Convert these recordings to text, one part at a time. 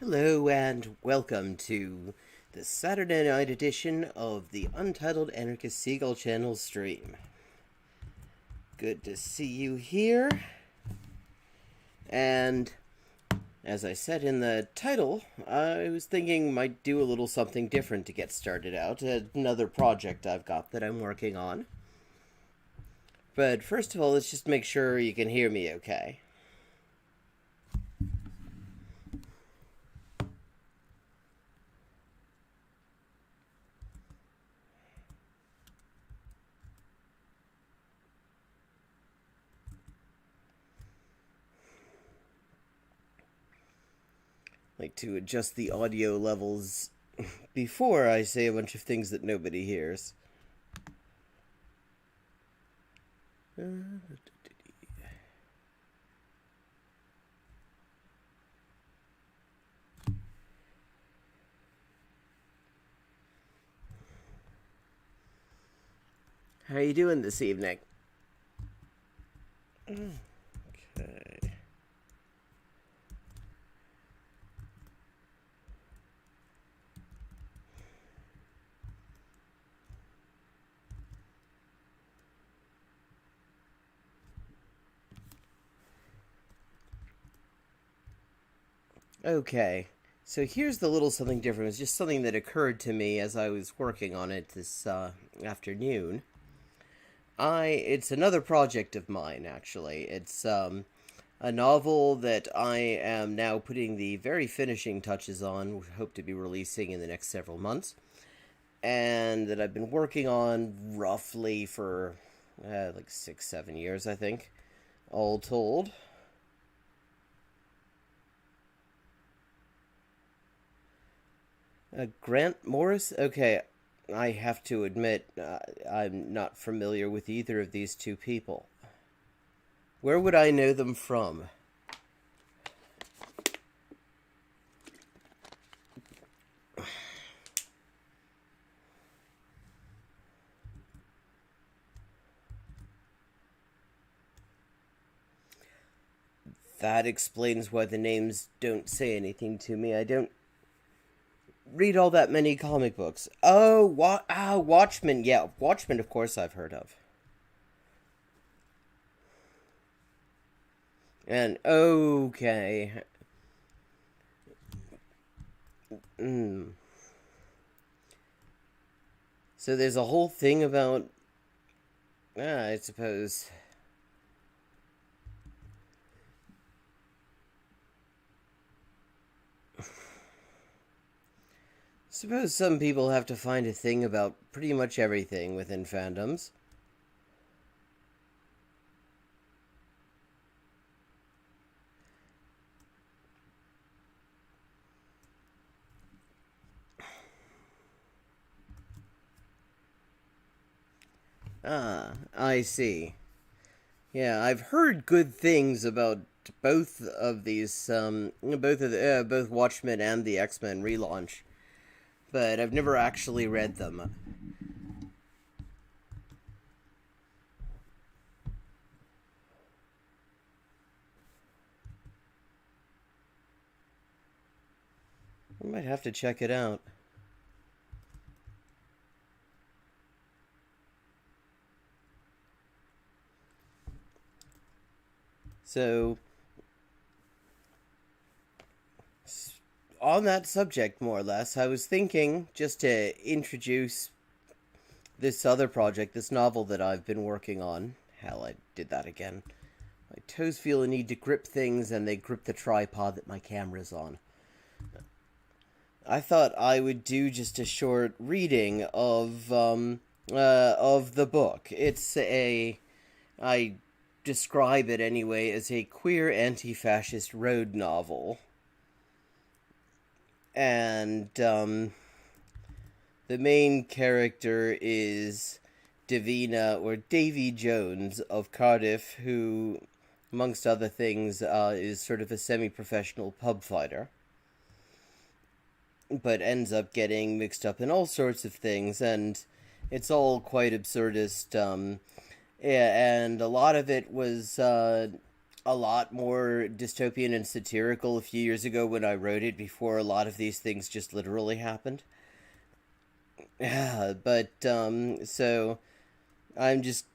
Hello and welcome to the Saturday night edition of the Untitled Anarchist Seagull Channel stream. Good to see you here. And as I said in the title, I was thinking might do a little something different to get started out. Another project I've got that I'm working on. But first of all, let's just make sure you can hear me okay. Like to adjust the audio levels before I say a bunch of things that nobody hears. How are you doing this evening? Okay. Okay, so here's the little something different. It's just something that occurred to me as I was working on it this afternoon. It's another project of mine, actually. It's a novel that I am now putting the very finishing touches on, hope to be releasing in the next several months, and that I've been working on roughly for like 6-7 years, I think, all told. Grant Morris? Okay, I have to admit, I'm not familiar with either of these two people. Where would I know them from? That explains why the names don't say anything to me. I don't read all that many comic books. Oh, Watchmen. Yeah, Watchmen, of course, I've heard of. And, okay. So there's a whole thing about, I suppose. Suppose some people have to find a thing about pretty much everything within fandoms. Ah, I see. Yeah, I've heard good things about both of these, both Watchmen and the X-Men relaunch, but I've never actually read them. I might have to check it out. So, on that subject, more or less, I was thinking just to introduce this other project, this novel that I've been working on. Hell, I did that again. My toes feel a need to grip things, and they grip the tripod that my camera's on. I thought I would do just a short reading of the book. I describe it anyway as a queer anti-fascist road novel. And the main character is Davina, or Davy Jones of Cardiff, who, amongst other things, is sort of a semi-professional pub fighter, but ends up getting mixed up in all sorts of things, and it's all quite absurdist. Yeah, and a lot of it was a lot more dystopian and satirical a few years ago when I wrote it, before a lot of these things just literally happened. Yeah, but so I'm just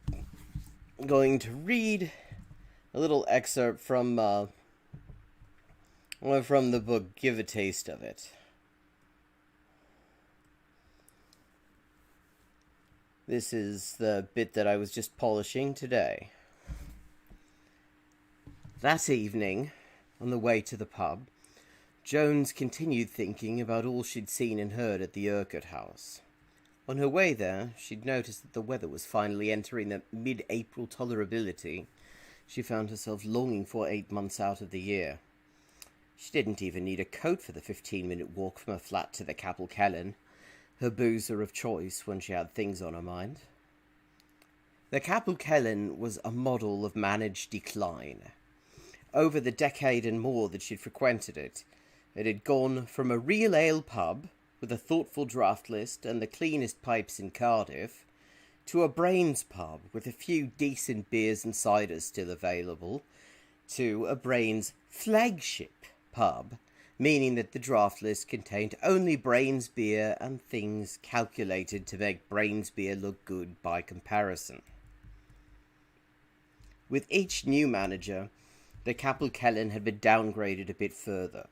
going to read a little excerpt from the book Give a Taste of It. This is the bit that I was just polishing today. That evening, on the way to the pub, Jones continued thinking about all she'd seen and heard at the Urquhart house. On her way there, she'd noticed that the weather was finally entering the mid-April tolerability she found herself longing for 8 months out of the year. She didn't even need a coat for the 15-minute walk from her flat to the Capel Celyn, her boozer of choice when she had things on her mind. The Capel Celyn was a model of managed decline. Over the decade and more that she'd frequented it, it had gone from a real ale pub with a thoughtful draft list and the cleanest pipes in Cardiff, to a brains pub with a few decent beers and ciders still available, to a brains flagship pub, meaning that the draft list contained only brains beer and things calculated to make brains beer look good by comparison. With each new manager, the Capel Celyn had been downgraded a bit further.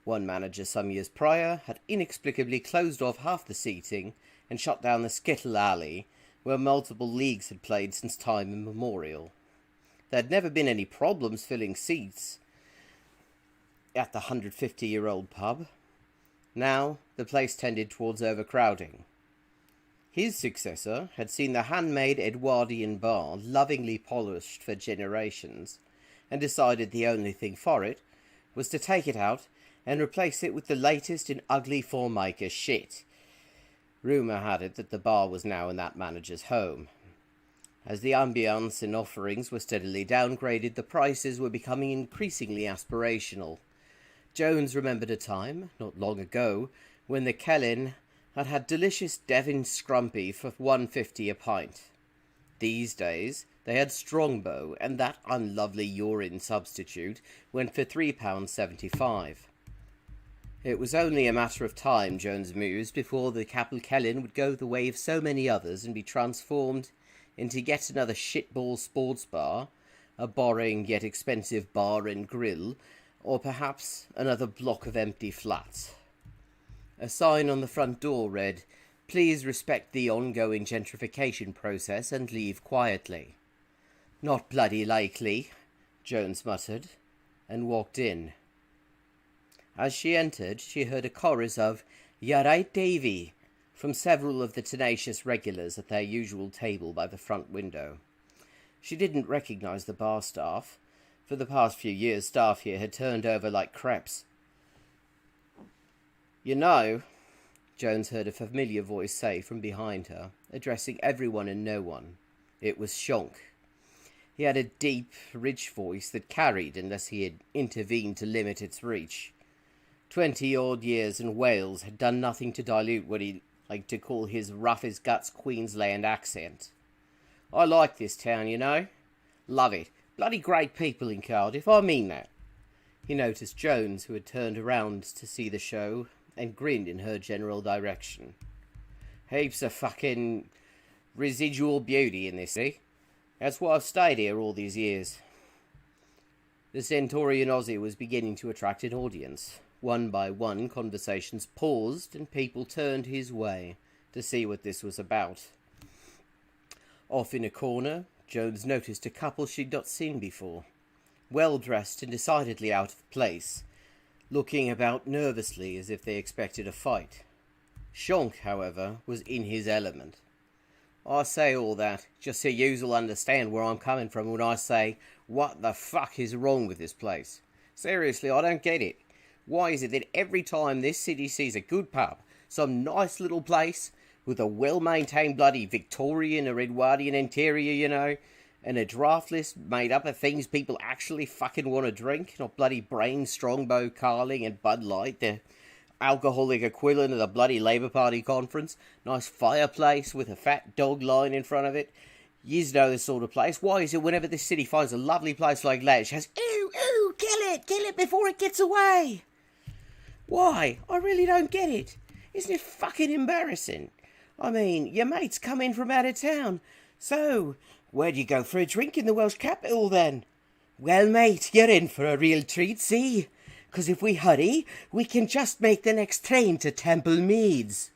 One manager some years prior had inexplicably closed off half the seating and shut down the Skittle Alley, where multiple leagues had played since time immemorial. There had never been any problems filling seats at the 150-year-old pub. Now the place tended towards overcrowding. His successor had seen the handmade Edwardian bar lovingly polished for generations, and decided the only thing for it was to take it out and replace it with the latest in ugly Formica shit. Rumour had it that the bar was now in that manager's home. As the ambience and offerings were steadily downgraded, the prices were becoming increasingly aspirational. Jones remembered a time, not long ago, when the Celyn had had delicious Devon scrumpy for $1.50 a pint. These days, they had Strongbow, and that unlovely urine substitute went for £3.75. It was only a matter of time, Jones mused, before the Capel Celyn would go the way of so many others and be transformed into yet another shitball sports bar, a boring yet expensive bar and grill, or perhaps another block of empty flats. A sign on the front door read, "Please respect the ongoing gentrification process and leave quietly." "Not bloody likely," Jones muttered, and walked in. As she entered, she heard a chorus of "Ya right, Davy," from several of the tenacious regulars at their usual table by the front window. She didn't recognise the bar staff. For the past few years, staff here had turned over like crepes. "You know," Jones heard a familiar voice say from behind her, addressing everyone and no one. It was Shonk. He had a deep, rich voice that carried unless he had intervened to limit its reach. 20-odd years in Wales had done nothing to dilute what he liked to call his rough-as-guts Queensland accent. "I like this town, you know. Love it. Bloody great people in Cardiff, I mean that." He noticed Jones, who had turned around to see the show, and grinned in her general direction. "Heaps of fucking residual beauty in this city. That's why I've stayed here all these years." The Centaurian Aussie was beginning to attract an audience. One by one, conversations paused and people turned his way to see what this was about. Off in a corner, Jones noticed a couple she'd not seen before, well-dressed and decidedly out of place, looking about nervously as if they expected a fight. Shonk, however, was in his element. "I say all that just so you'll understand where I'm coming from when I say, what the fuck is wrong with this place? Seriously, I don't get it. Why is it that every time this city sees a good pub, some nice little place with a well-maintained bloody Victorian or Edwardian interior, you know, and a draft list made up of things people actually fucking want to drink, not bloody Brain, Strongbow, Carling and Bud Light, the alcoholic equivalent of the bloody Labour Party conference, nice fireplace with a fat dog line in front of it, You know this sort of place. Why is it whenever this city finds a lovely place like that, it shouts, ooh, ooh, kill it before it gets away? Why? I really don't get it. Isn't it fucking embarrassing? I mean, your mates come in from out of town. So, where do you go for a drink in the Welsh capital then? Well, mate, you're in for a real treat, see? 'Cause if we hurry, we can just make the next train to Temple Meads.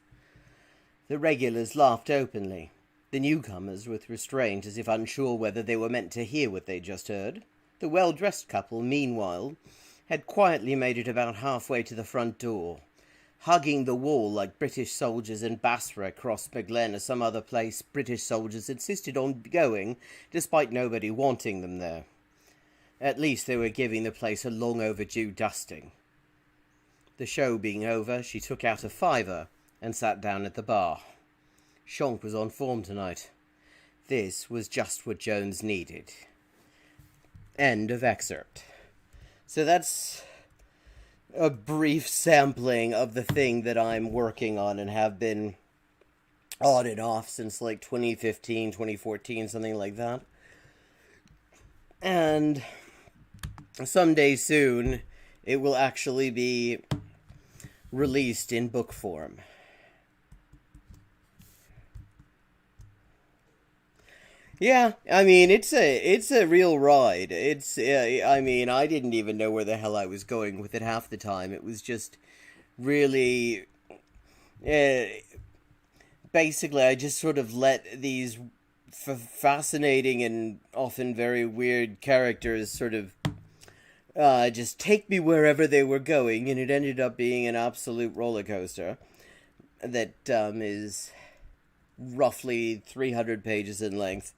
The regulars laughed openly. The newcomers with restraint, as if unsure whether they were meant to hear what they just heard. The well-dressed couple, meanwhile, had quietly made it about halfway to the front door, hugging the wall like British soldiers in Basra across Maglen or some other place British soldiers insisted on going, despite nobody wanting them there. At least they were giving the place a long overdue dusting. The show being over, she took out a fiver and sat down at the bar. Shonk was on form tonight. This was just what Jones needed. End of excerpt. So that's a brief sampling of the thing that I'm working on and have been on and off since like 2015, 2014, something like that. And someday soon, it will actually be released in book form. Yeah, I mean, it's a real ride. I mean, I didn't even know where the hell I was going with it half the time. It was just really, uh, basically, I just sort of let these fascinating and often very weird characters sort of just take me wherever they were going, and it ended up being an absolute roller coaster that is roughly 300 pages in length,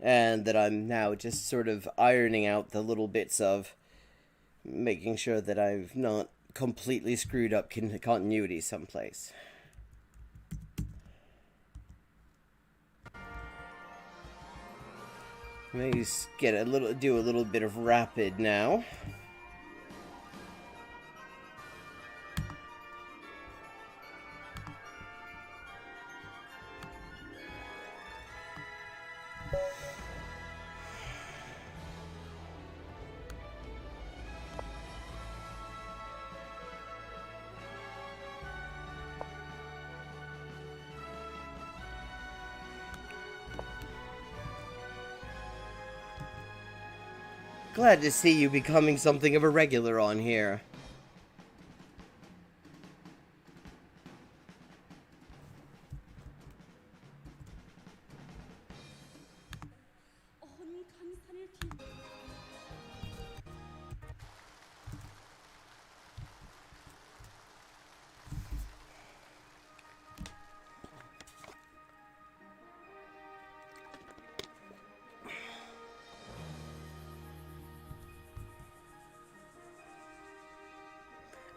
and that I'm now just sort of ironing out the little bits of, making sure that I've not completely screwed up continuity someplace. Maybe do a little bit of rapid now. Glad to see you becoming something of a regular on here.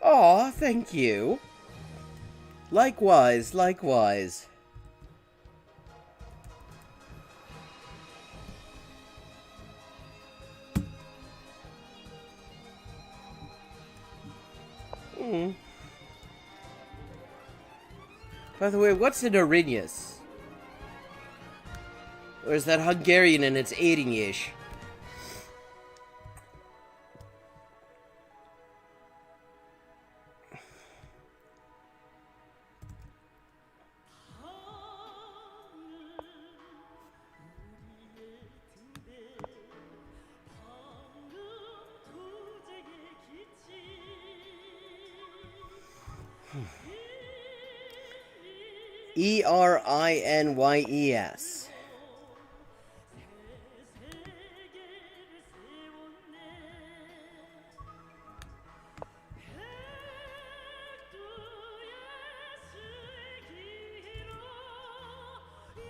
Aw, thank you. Likewise, likewise. By the way, what's an Arrhenius? Or is that Hungarian and it's 80-ish? Erinyes.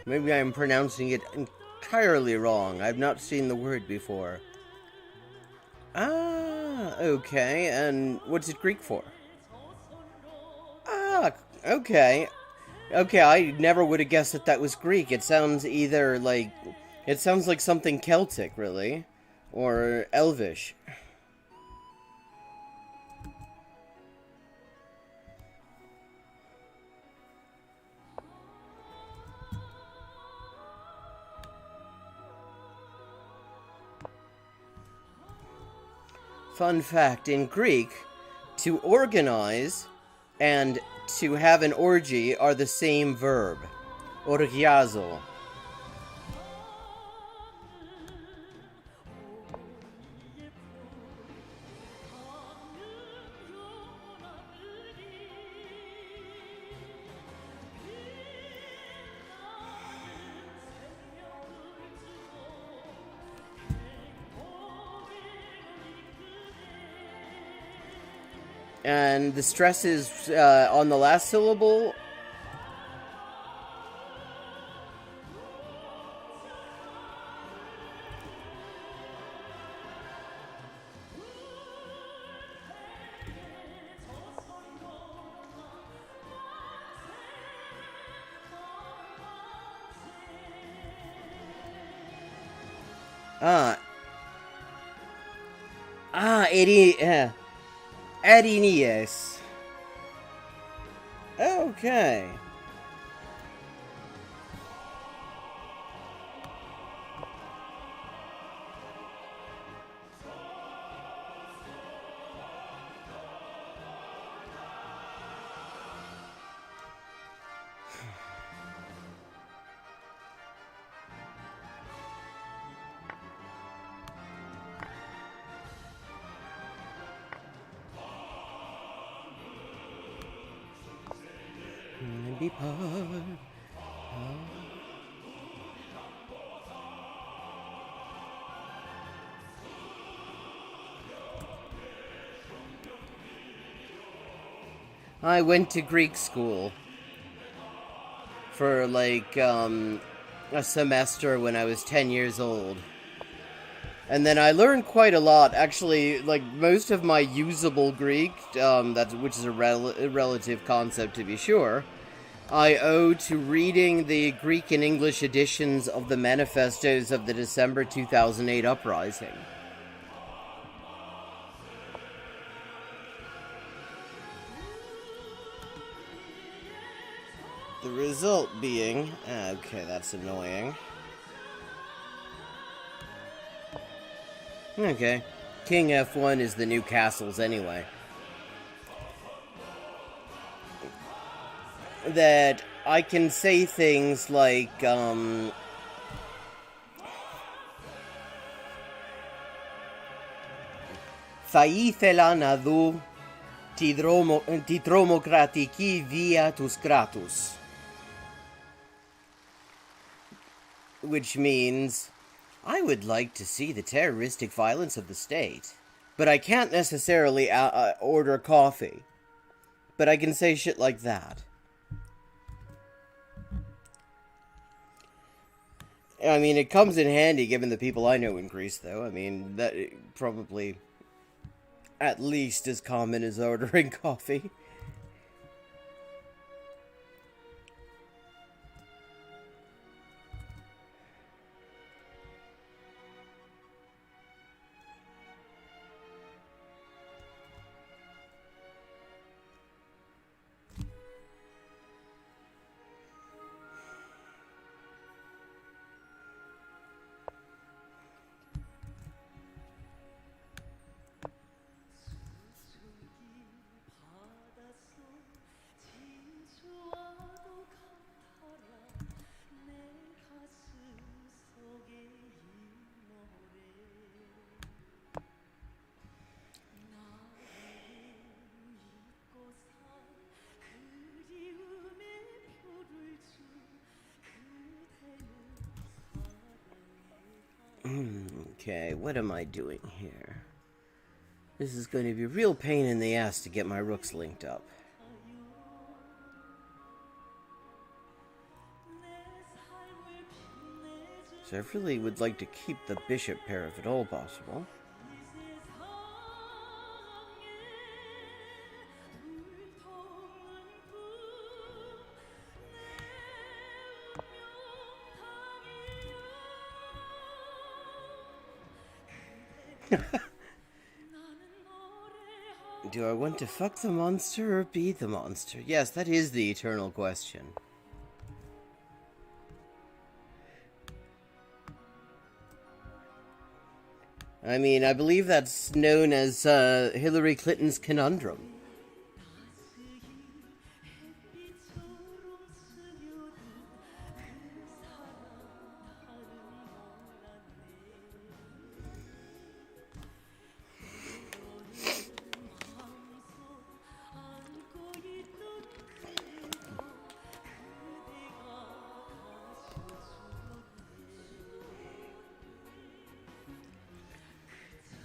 Maybe I'm pronouncing it entirely wrong. I've not seen the word before. Ah, okay. And what's it Greek for? Ah, okay. Okay, I never would have guessed that was Greek. It sounds it sounds like something Celtic, really. Or Elvish. Fun fact, in Greek, to organize and to have an orgy are the same verb. Orgiazo. And the stress is on the last syllable. Erinies. Okay. Be part. I went to Greek school for like a semester when I was 10 years old. And then I learned quite a lot. Actually, like most of my usable Greek, which is a relative concept to be sure, I owe to reading the Greek and English editions of the manifestos of the December 2008 uprising. The result being... Okay, that's annoying. Okay. King F1 is the new castles anyway. That I can say things like, Θα ήθελα να δω τη τρομοκρατική βία τους κράτους. Which means, I would like to see the terroristic violence of the state. But I can't necessarily order coffee. But I can say shit like that. I mean, it comes in handy given the people I know in Greece, though. I mean, that probably at least as common as ordering coffee. Okay, what am I doing here? This is going to be a real pain in the ass to get my rooks linked up. So I really would like to keep the bishop pair if at all possible. Do I want to fuck the monster or be the monster? Yes, that is the eternal question. I mean, I believe that's known as Hillary Clinton's conundrum.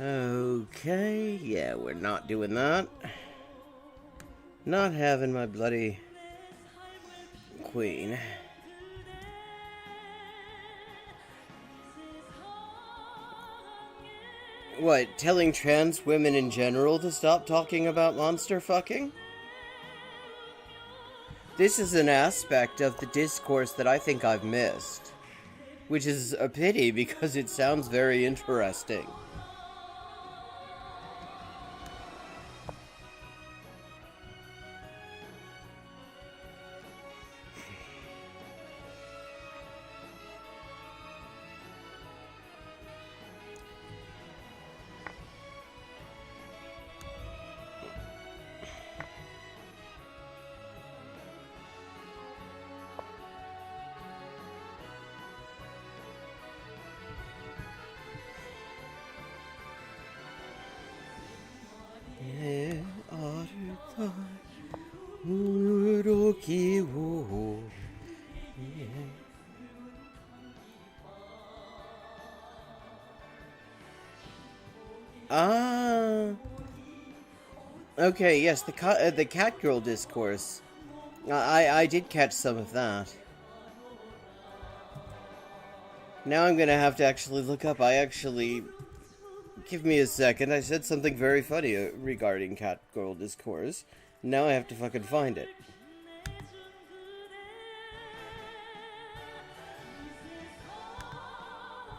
Okay, yeah, we're not doing that. Not having my bloody queen. What, telling trans women in general to stop talking about monster fucking? This is an aspect of the discourse that I think I've missed. Which is a pity because it sounds very interesting. Ah. Okay, yes, the cat girl discourse. I did catch some of that. Now I'm gonna have to actually look up. Give me a second. I said something very funny regarding cat girl discourse. Now I have to fucking find it.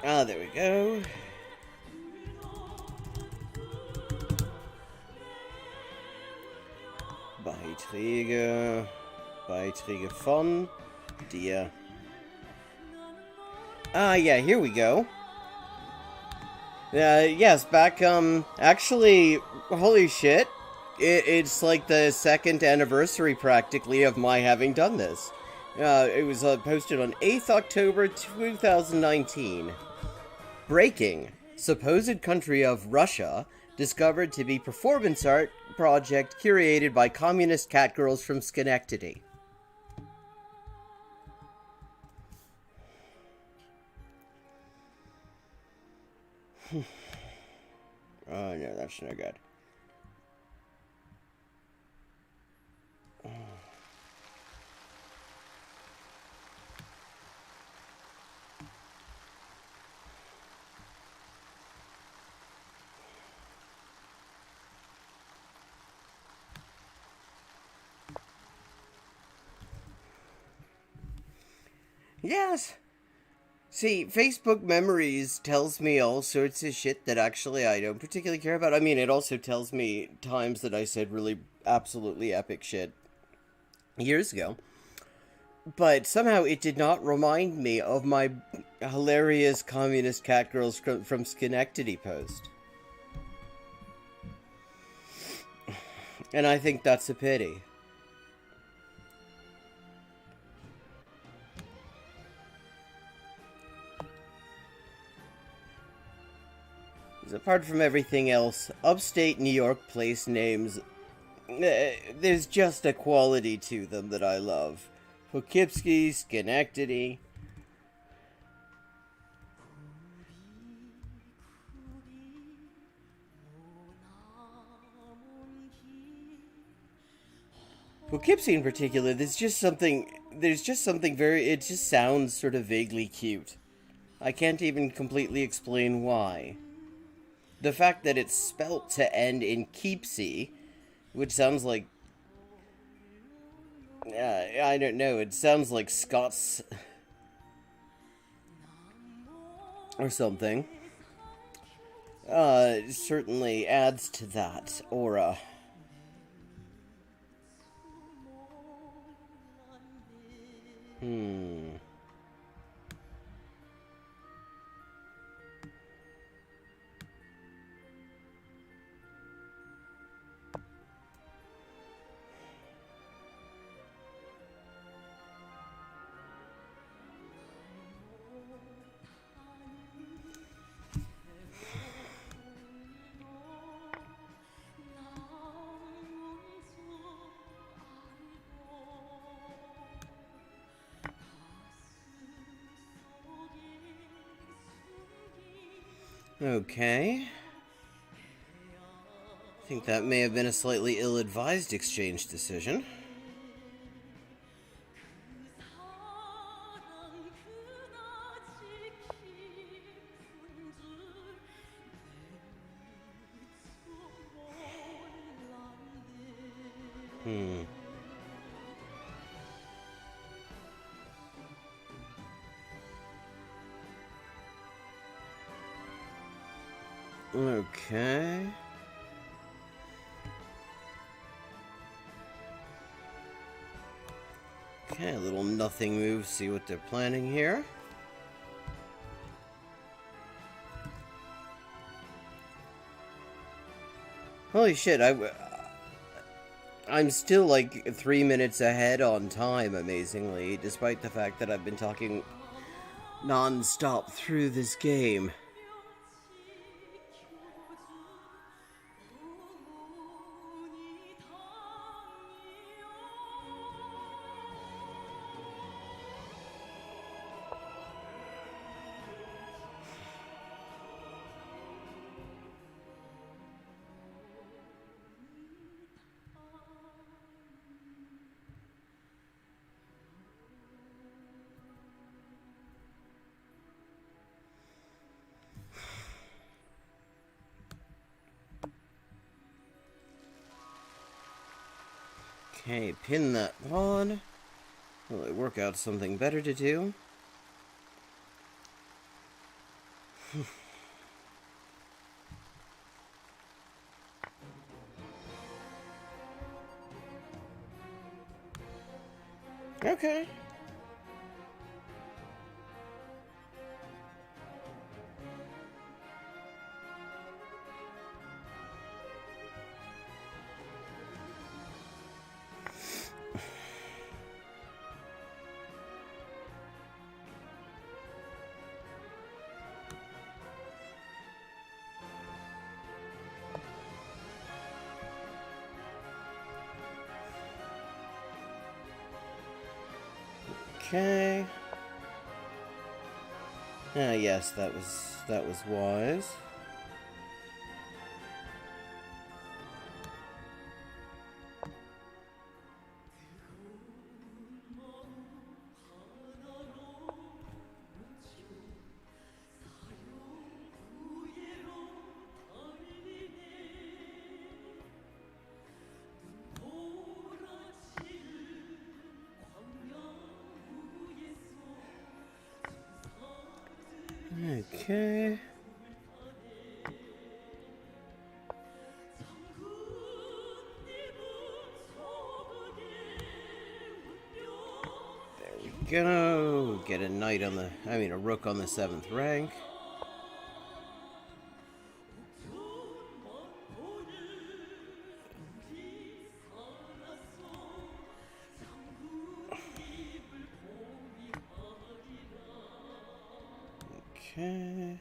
Ah, there we go. Beiträge von dir. Ah, yeah, here we go. Yes, back, actually, holy shit. It's like the second anniversary, practically, of my having done this. It was posted on 8th October 2019. Breaking. Supposed country of Russia discovered to be performance art project curated by communist catgirls from Schenectady. Oh no, that's no good. Yes. See, Facebook Memories tells me all sorts of shit that actually I don't particularly care about. I mean, it also tells me times that I said really absolutely epic shit years ago. But somehow it did not remind me of my hilarious communist catgirls from Schenectady post. And I think that's a pity. Apart from everything else, upstate New York place names, there's just a quality to them that I love. Poughkeepsie, Schenectady. Poughkeepsie in particular, there's just something very, it just sounds sort of vaguely cute. I can't even completely explain why. The fact that it's spelt to end in keepsy, which sounds like, I don't know, it sounds like Scots or something. Certainly adds to that aura. Okay. I think that may have been a slightly ill-advised exchange decision. Okay. Okay, a little nothing move, see what they're planning here. Holy shit, I'm still like 3 minutes ahead on time, amazingly, despite the fact that I've been talking non-stop through this game. Okay, pin that pawn. Will it work out something better to do? Okay. Okay. Ah, yes, that was wise. Okay. There we go. Get a knight on the, a rook on the 7th rank. Okay.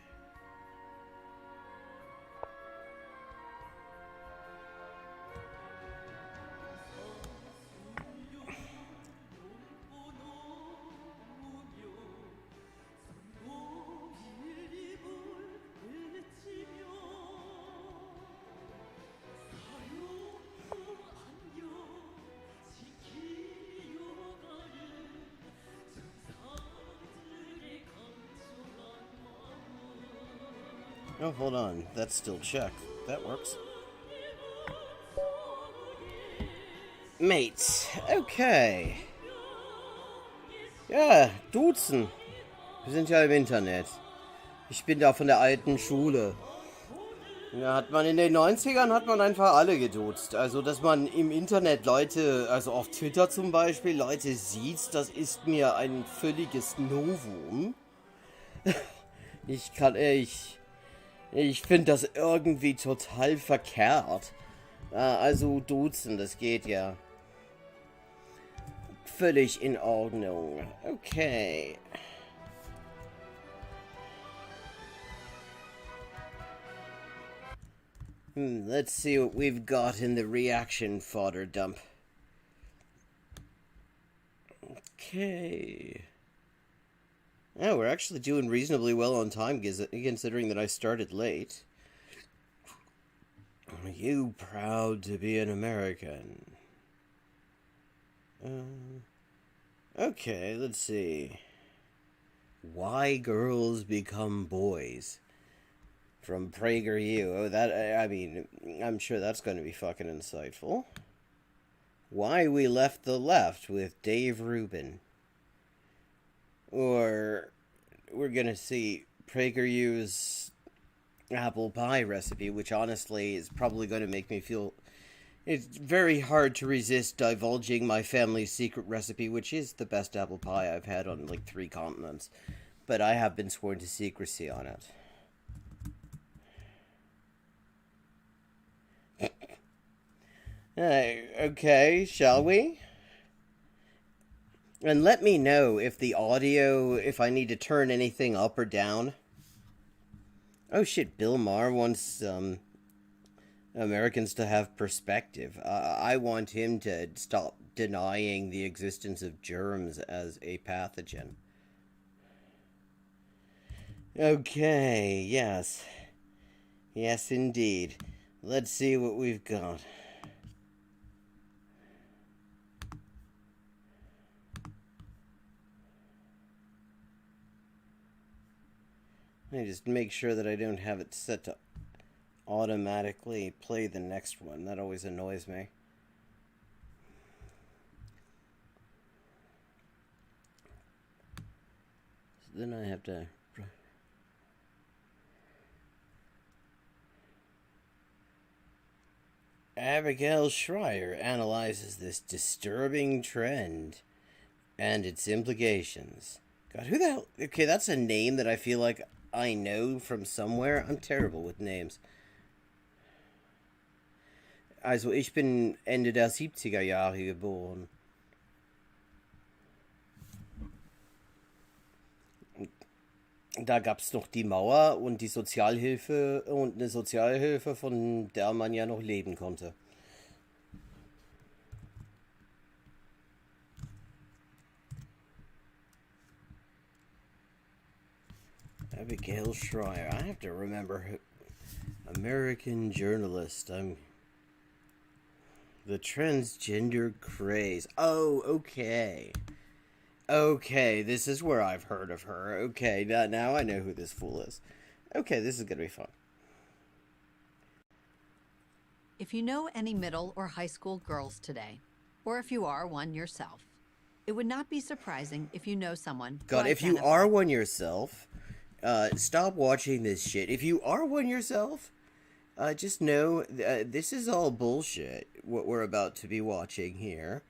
Oh, hold on. That's still check. That works. Mates. Okay. Ja, duzen. Wir sind ja im Internet. Ich bin da von der alten Schule. Ja, hat man in den 90ern hat man einfach alle geduzt. Also, dass man im Internet Leute, also auf Twitter zum Beispiel, Leute sieht, das ist mir ein völliges Novum. Ich finde das irgendwie total verkehrt. Also duzen, das geht ja. Völlig in Ordnung. Okay. Let's see what we've got in the reaction fodder dump. Okay. Oh, we're actually doing reasonably well on time, considering that I started late. Are you proud to be an American? Okay, let's see. Why girls become boys? From PragerU. Oh, I mean, I'm sure that's going to be fucking insightful. Why We Left the Left with Dave Rubin. Or we're going to see PragerU's apple pie recipe, which honestly is probably going to make me feel... It's very hard to resist divulging my family's secret recipe, which is the best apple pie I've had on like 3 continents. But I have been sworn to secrecy on it. Okay, shall we? And let me know if the audio, if I need to turn anything up or down. Oh shit, Bill Maher wants Americans to have perspective. I want him to stop denying the existence of germs as a pathogen. Okay, yes. Yes, indeed. Let's see what we've got. I just make sure that I don't have it set to automatically play the next one. That always annoys me. So then I have to... Abigail Schreier analyzes this disturbing trend and its implications. God, who the hell... Okay, that's a name that I feel like I know from somewhere. I'm terrible with names. Also, ich bin Ende der 70er Jahre geboren. Da gab es noch die Mauer und die Sozialhilfe und eine Sozialhilfe, von der man ja noch leben konnte. Abigail Schreier. I have to remember who. American journalist. The transgender craze. Oh, okay. Okay, this is where I've heard of her. Okay, now I know who this fool is. Okay, this is gonna be fun. If you know any middle or high school girls today, or if you are one yourself, it would not be surprising if you know someone. God, if you are one yourself, stop watching this shit. If you are one yourself, just know this is all bullshit, what we're about to be watching here.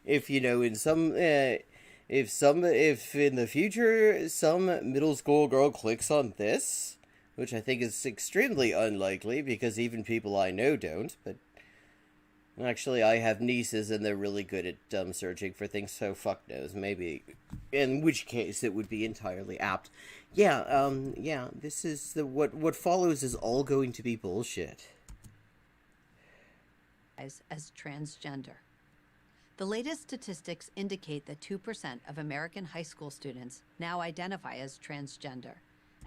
If, you know, in some... If in the future some middle school girl clicks on this, which I think is extremely unlikely because even people I know don't, but actually I have nieces and they're really good at searching for things, so fuck knows, maybe, in which case it would be entirely apt. Yeah, this is what follows is all going to be bullshit. As transgender. The latest statistics indicate that 2% of American high school students now identify as transgender.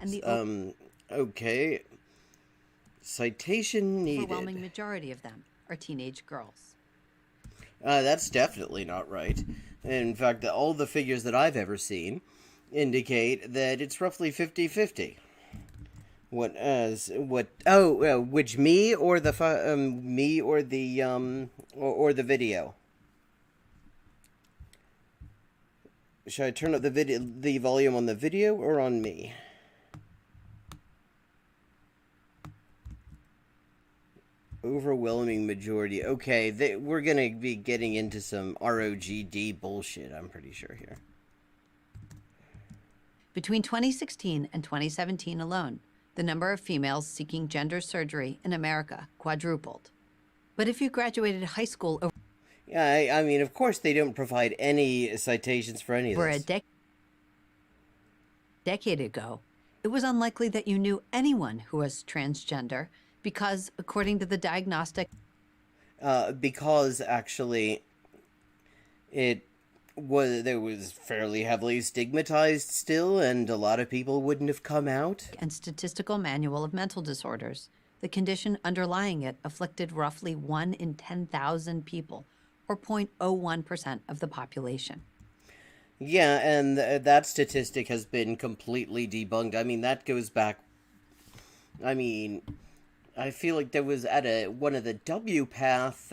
And the okay. Citation needed. Overwhelming majority of them are teenage girls. That's definitely not right. In fact, all the figures that I've ever seen indicate that it's roughly 50-50. Which me or the video? Should I turn up the volume on the video or on me? Overwhelming majority. Okay, we're gonna be getting into some ROGD bullshit, I'm pretty sure here. Between 2016 and 2017 alone, the number of females seeking gender surgery in America quadrupled. But if you graduated high school over... Yeah, I mean, of course they don't provide any citations for any of this. For a decade ago, it was unlikely that you knew anyone who was transgender because, according to the diagnostic... Because, actually, it was fairly heavily stigmatized still, and a lot of people wouldn't have come out. And Statistical Manual of Mental Disorders. The condition underlying it afflicted roughly 1 in 10,000 people, or 0.01% of the population. Yeah, and that statistic has been completely debunked. I mean, that goes back. I mean, I feel like there was at one of the WPATH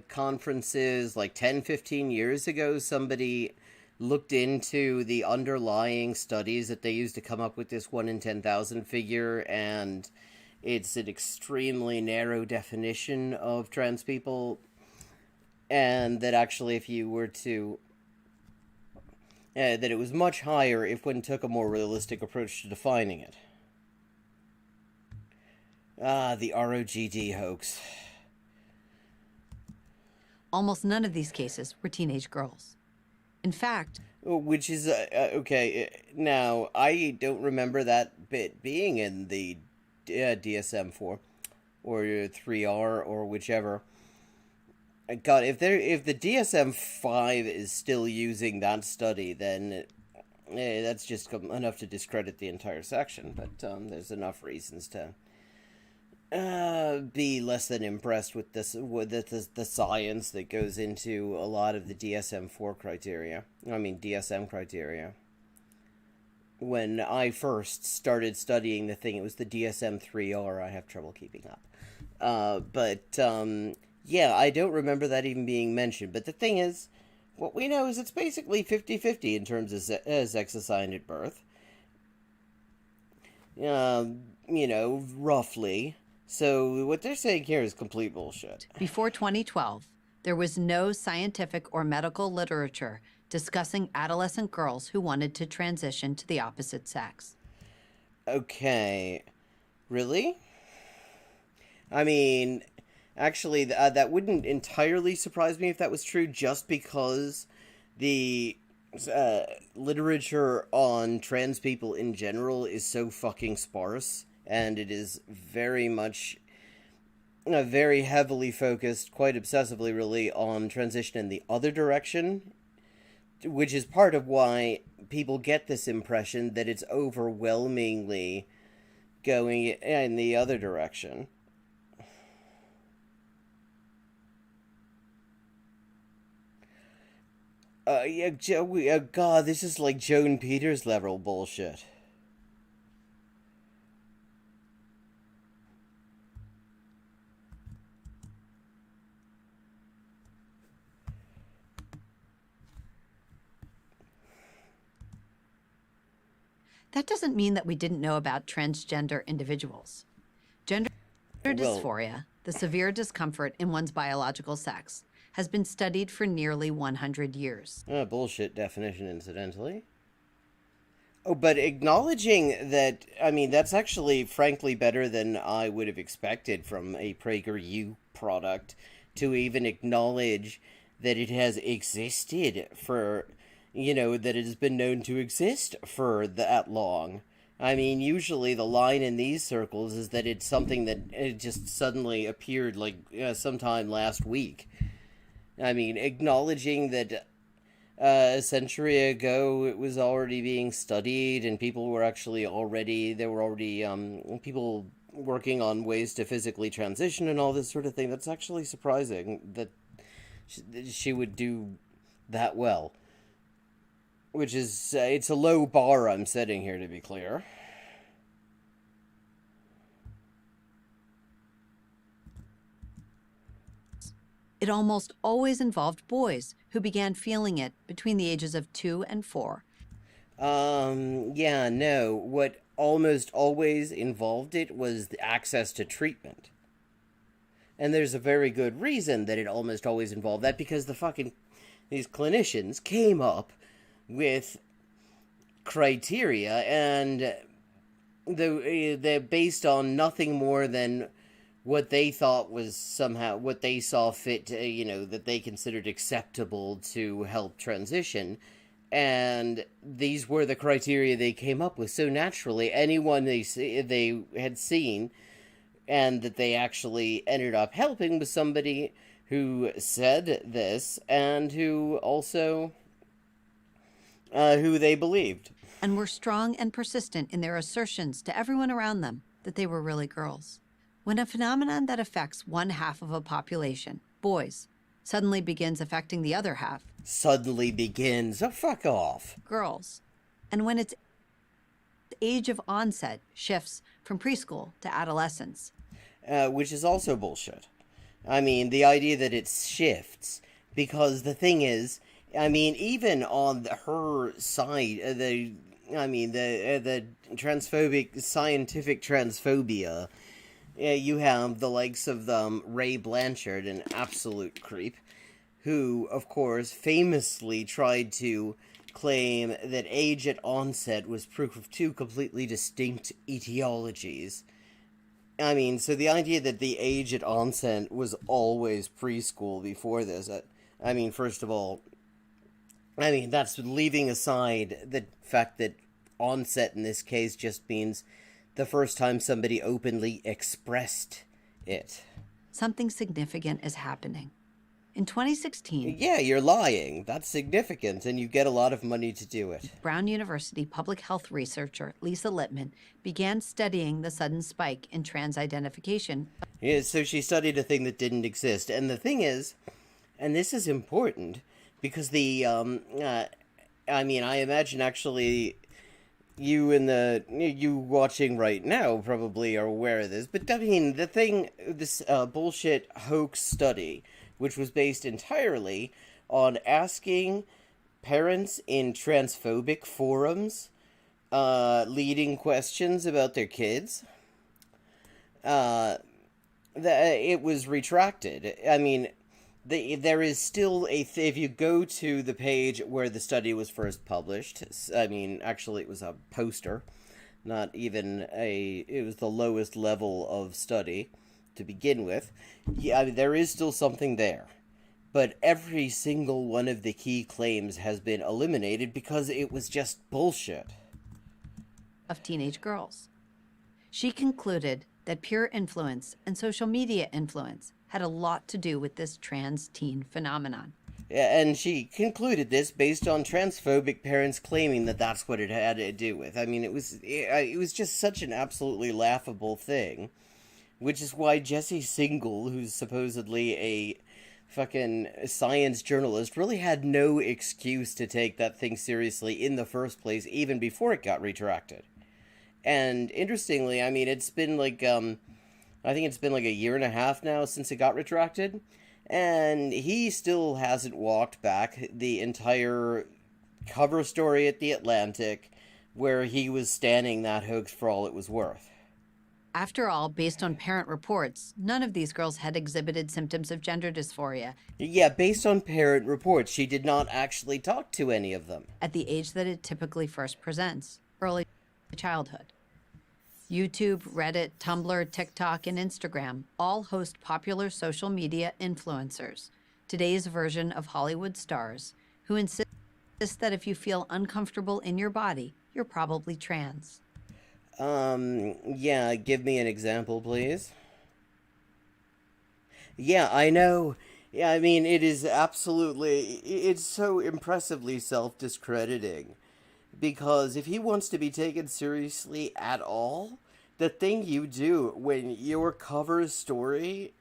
conferences like 10, 15 years ago, somebody looked into the underlying studies that they used to come up with this 1 in 10,000 figure, and it's an extremely narrow definition of trans people, and that actually if you were to that it was much higher if one took a more realistic approach to defining it. Ah, the ROGD hoax. Almost none of these cases were teenage girls. In fact, Which is, okay, now, I don't remember that bit being in the DSM-4, or 3R, or whichever. God, if the DSM-5 is still using that study, then that's just enough to discredit the entire section, but there's enough reasons to be less than impressed with the science that goes into a lot of the DSM-4 criteria. I mean, DSM criteria. When I first started studying the thing, it was the DSM-3R. I have trouble keeping up. Yeah, I don't remember that even being mentioned. But the thing is, what we know is it's basically 50-50 in terms of sex assigned at birth. Roughly. So what they're saying here is complete bullshit. before 2012, there was no scientific or medical literature discussing adolescent girls who wanted to transition to the opposite sex. Okay. Really? I mean, actually, that wouldn't entirely surprise me if that was true, just because the literature on trans people in general is so fucking sparse, and it is very much very heavily focused, quite obsessively really, on transition in the other direction, which is part of why people get this impression that it's overwhelmingly going in the other direction. Yeah, God, this is like Joan Peters level bullshit. That doesn't mean that we didn't know about transgender individuals. Gender dysphoria, the severe discomfort in one's biological sex, has been studied for nearly 100 years. Bullshit definition, incidentally. Oh, but acknowledging that, I mean, that's actually, frankly, better than I would have expected from a PragerU product, to even acknowledge that it has existed for, that it has been known to exist for that long. I mean, usually the line in these circles is that it's something that it just suddenly appeared, like, sometime last week. I mean, acknowledging that a century ago it was already being studied, and people were actually already, there were already people working on ways to physically transition and all this sort of thing. That's actually surprising that she would do that well. Which is, it's a low bar I'm setting here, to be clear. It almost always involved boys who began feeling it between the ages of 2 and 4. Yeah, no. What almost always involved it was the access to treatment. And there's a very good reason that it almost always involved that, because these clinicians came up with criteria, and they're based on nothing more than what they thought was somehow what they saw fit to, that they considered acceptable to help transition. And these were the criteria they came up with. So naturally, anyone they had seen and that they actually ended up helping was somebody who said this, and who also who they believed. and were strong and persistent in their assertions to everyone around them that they were really girls. When a phenomenon that affects one half of a population, boys, suddenly begins affecting the other half, Suddenly begins. Oh, fuck off. girls, and when its age of onset shifts from preschool to adolescence, Which is also bullshit. I mean, the idea that it shifts, because the thing is, I mean, even on her side, the transphobic, scientific transphobia, you have the likes of Ray Blanchard, an absolute creep, who, of course, famously tried to claim that age at onset was proof of two completely distinct etiologies. I mean, so the idea that the age at onset was always preschool before this, I mean, first of all, I mean, that's leaving aside the fact that onset in this case just means the first time somebody openly expressed it. something significant is happening. In 2016, Yeah, you're lying. That's significant, and you get a lot of money to do it. Brown University public health researcher Lisa Littman began studying the sudden spike in trans identification. Yeah, so she studied a thing that didn't exist. And the thing is, and this is important, because I mean, I imagine actually you watching right now probably are aware of this, but I mean, this bullshit hoax study, which was based entirely on asking parents in transphobic forums leading questions about their kids, it was retracted. I mean, there is still if you go to the page where the study was first published, I mean, actually it was a poster, not even it was the lowest level of study to begin with. Yeah, I mean, there is still something there. But every single one of the key claims has been eliminated because it was just bullshit. Of teenage girls. She concluded that peer influence and social media influence had a lot to do with this trans teen phenomenon. And she concluded this based on transphobic parents claiming that that's what it had to do with. I mean, it was just such an absolutely laughable thing, which is why Jesse Singal, who's supposedly a fucking science journalist, really had no excuse to take that thing seriously in the first place, even before it got retracted. And interestingly, I mean, it's been like, I think it's been like a year and a half now since it got retracted, and he still hasn't walked back the entire cover story at The Atlantic where he was standing that hoax for all it was worth. After all, based on parent reports, none of these girls had exhibited symptoms of gender dysphoria. Yeah, based on parent reports, she did not actually talk to any of them. At the age that it typically first presents, early childhood. YouTube, Reddit, Tumblr, TikTok, and Instagram all host popular social media influencers, today's version of Hollywood stars, who insist that if you feel uncomfortable in your body, you're probably trans. Yeah, give me an example, please. Yeah, I know. Yeah, I mean, it's so impressively self-discrediting. Because if he wants to be taken seriously at all, the thing you do when your cover story,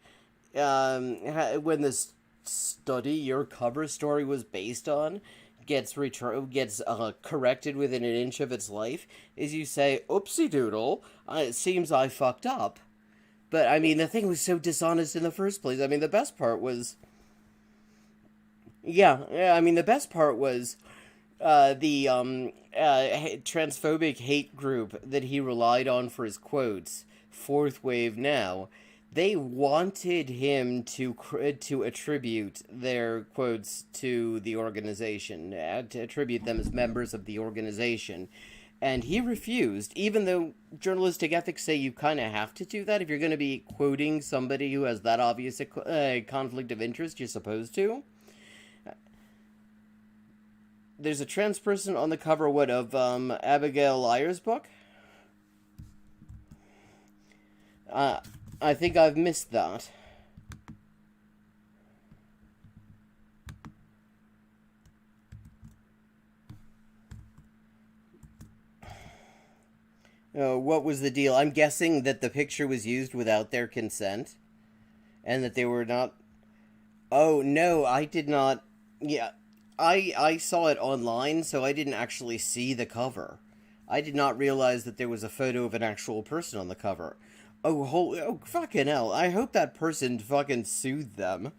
when the study your cover story was based on gets corrected within an inch of its life, is you say, oopsie doodle, it seems I fucked up. But, I mean, the thing was so dishonest in the first place. I mean, the best part was... Yeah, I mean, the best part was... the transphobic hate group that he relied on for his quotes, Fourth Wave Now, they wanted him to attribute their quotes to the organization, to attribute them as members of the organization, and he refused, even though journalistic ethics say you kind of have to do that. If you're going to be quoting somebody who has that obvious conflict of interest, you're supposed to. There's a trans person on the cover, of Abigail Lyre's book? I think I've missed that. what was the deal? I'm guessing that the picture was used without their consent, and that they were not. Oh no, I did not. Yeah, I saw it online, so I didn't actually see the cover. I did not realize that there was a photo of an actual person on the cover. Oh fucking hell! I hope that person fucking sued them.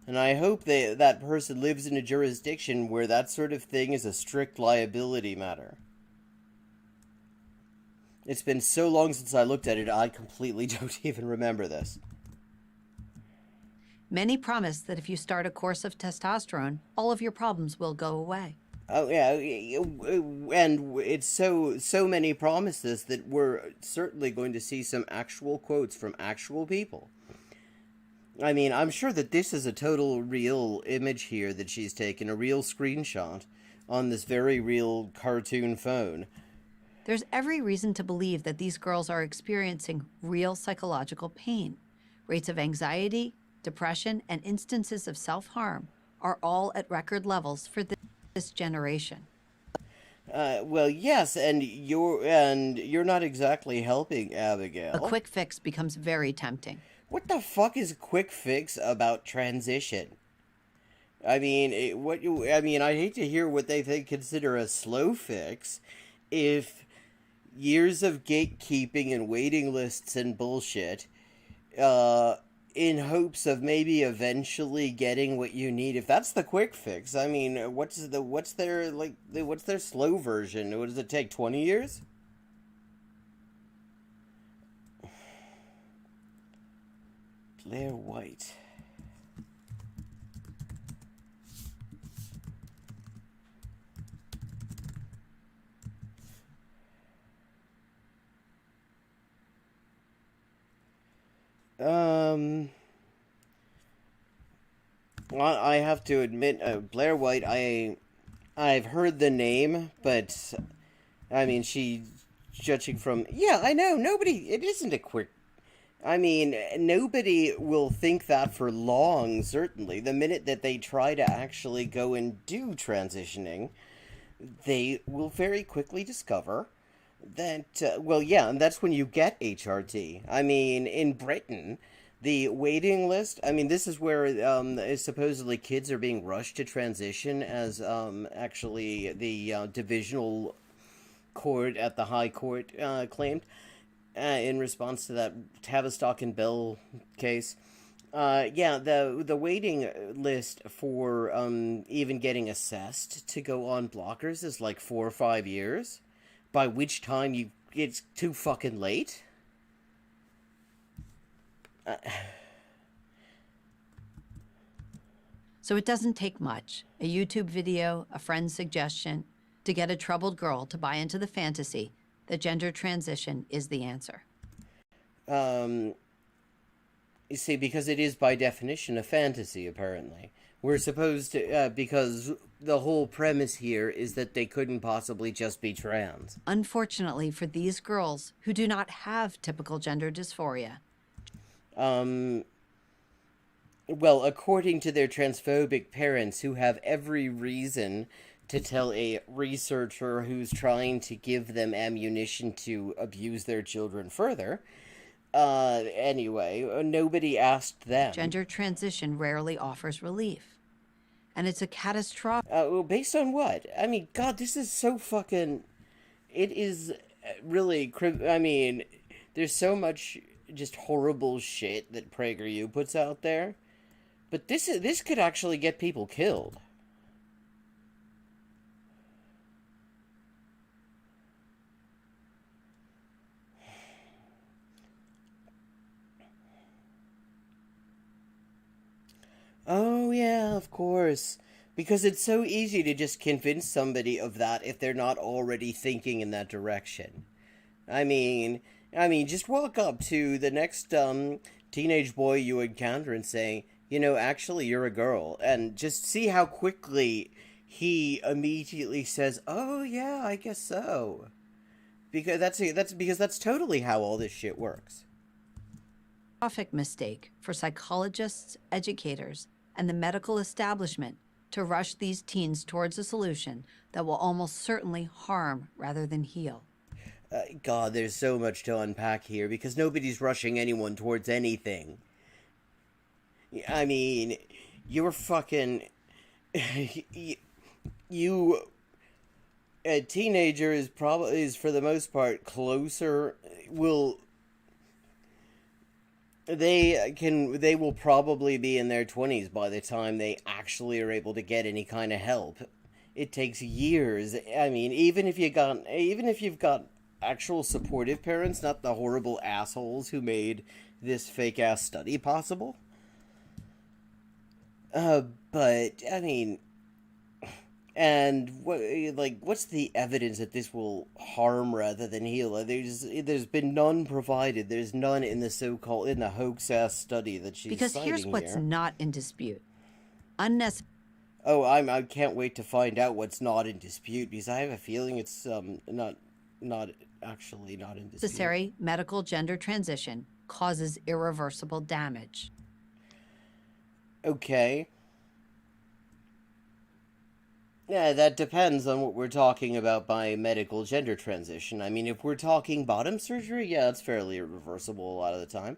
And I hope that person lives in a jurisdiction where that sort of thing is a strict liability matter. It's been so long since I looked at it, I completely don't even remember this. Many promise that if you start a course of testosterone, all of your problems will go away. Oh yeah, and it's so many promises that we're certainly going to see some actual quotes from actual people. I mean, I'm sure that this is a total real image here that she's taken, a real screenshot on this very real cartoon phone. There's every reason to believe that these girls are experiencing real psychological pain. Rates of anxiety, depression, and instances of self-harm are all at record levels for this generation. Well, yes, and you're not exactly helping, Abigail. A quick fix becomes very tempting. What the fuck is a quick fix about transition? I mean, I hate to hear what they consider a slow fix, if years of gatekeeping and waiting lists and bullshit, in hopes of maybe eventually getting what you need. If that's the quick fix, I mean, what's their slow version? What does it take? 20 years? Blair White. Well, I have to admit, Blair White, I've heard the name, but I mean, judging from, yeah, I know, it isn't a quick, I mean, nobody will think that for long, certainly. The minute that they try to actually go and do transitioning, they will very quickly discover that, well, yeah, and that's when you get HRT. I mean, in Britain, the waiting list, I mean, this is where supposedly kids are being rushed to transition, as actually the divisional court at the High Court claimed, in response to that Tavistock and Bell case. Yeah, the waiting list for even getting assessed to go on blockers is like 4 or 5 years, by which time it's too fucking late. So it doesn't take much, a YouTube video, a friend's suggestion, to get a troubled girl to buy into the fantasy that gender transition is the answer. You see, because it is by definition a fantasy, apparently. We're supposed to, because the whole premise here is that they couldn't possibly just be trans. Unfortunately for these girls who do not have typical gender dysphoria. Well, according to their transphobic parents, who have every reason to tell a researcher who's trying to give them ammunition to abuse their children further, anyway, nobody asked them. Gender transition rarely offers relief. And it's a catastrophic... Well, based on what? I mean, God, this is so fucking... It is really... I mean, there's so much just horrible shit that PragerU puts out there. But this could actually get people killed. Oh, yeah, of course. Because it's so easy to just convince somebody of that if they're not already thinking in that direction. I mean, just walk up to the next teenage boy you encounter and say, you know, actually, you're a girl. And just see how quickly he immediately says, oh, yeah, I guess so. Because that's totally how all this shit works. Mistake for psychologists, educators, and the medical establishment to rush these teens towards a solution that will almost certainly harm rather than heal. God, there's so much to unpack here because nobody's rushing anyone towards anything. I mean, you're fucking. you. A teenager is for the most part closer. They will probably be in their 20s by the time they actually are able to get any kind of help. It takes years. I mean, even if you've got actual supportive parents, not the horrible assholes who made this fake ass study possible. But I mean, and what's the evidence that this will harm rather than heal? There's been none provided. There's none in the hoax ass study that she's Because citing here's what's here. not in dispute. Unnecessary Oh, I can't wait to find out what's not in dispute because I have a feeling it's not actually not in dispute. medical gender transition causes irreversible damage. Okay. Yeah, that depends on what we're talking about by medical gender transition. I mean, if we're talking bottom surgery, yeah, it's fairly irreversible a lot of the time.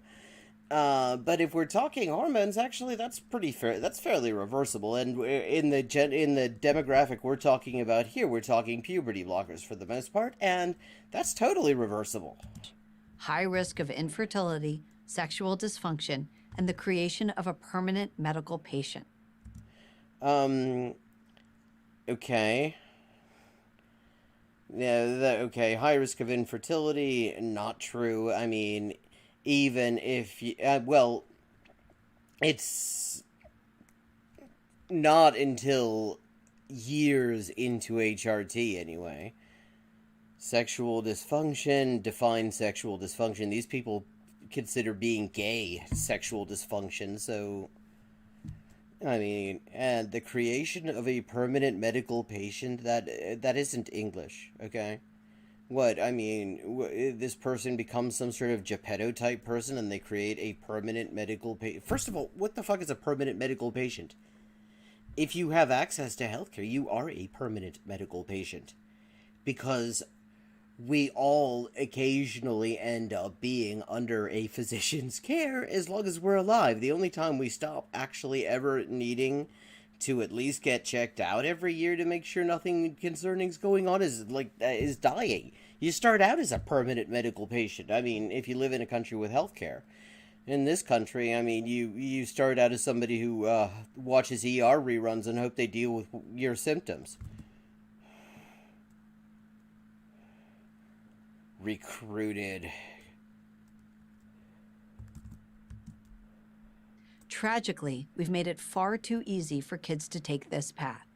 But if we're talking hormones, actually, that's pretty fair. That's fairly reversible. And in the demographic we're talking about here, we're talking puberty blockers for the most part, and that's totally reversible. High risk of infertility, sexual dysfunction, and the creation of a permanent medical patient. Okay. Yeah, okay. High risk of infertility, not true. I mean, even if you, well, it's not until years into HRT anyway. Sexual dysfunction, define sexual dysfunction. These people consider being gay sexual dysfunction, so I mean, and the creation of a permanent medical patient, that isn't English, okay? What, I mean, this person becomes some sort of Geppetto type person and they create a permanent medical patient. First of all, what the fuck is a permanent medical patient? If you have access to healthcare, you are a permanent medical patient. Because we all occasionally end up being under a physician's care as long as we're alive. The only time we stop actually ever needing to at least get checked out every year to make sure nothing concerning's going on is dying. You start out as a permanent medical patient. I mean, if you live in a country with healthcare. In this country, I mean, you start out as somebody who watches ER reruns and hope they deal with your symptoms. Recruited. Tragically, we've made it far too easy for kids to take this path.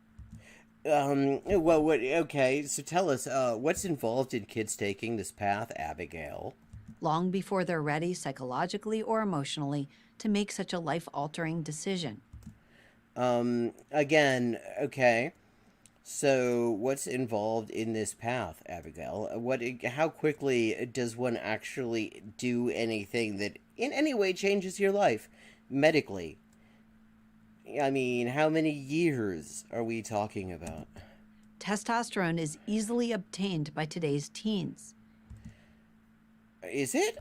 Well, okay, so tell us, what's involved in kids taking this path, Abigail? Long before they're ready psychologically or emotionally to make such a life-altering decision. Again, okay. So, what's involved in this path, Abigail? How quickly does one actually do anything that in any way changes your life medically? I mean, how many years are we talking about? Testosterone is easily obtained by today's teens. Is it?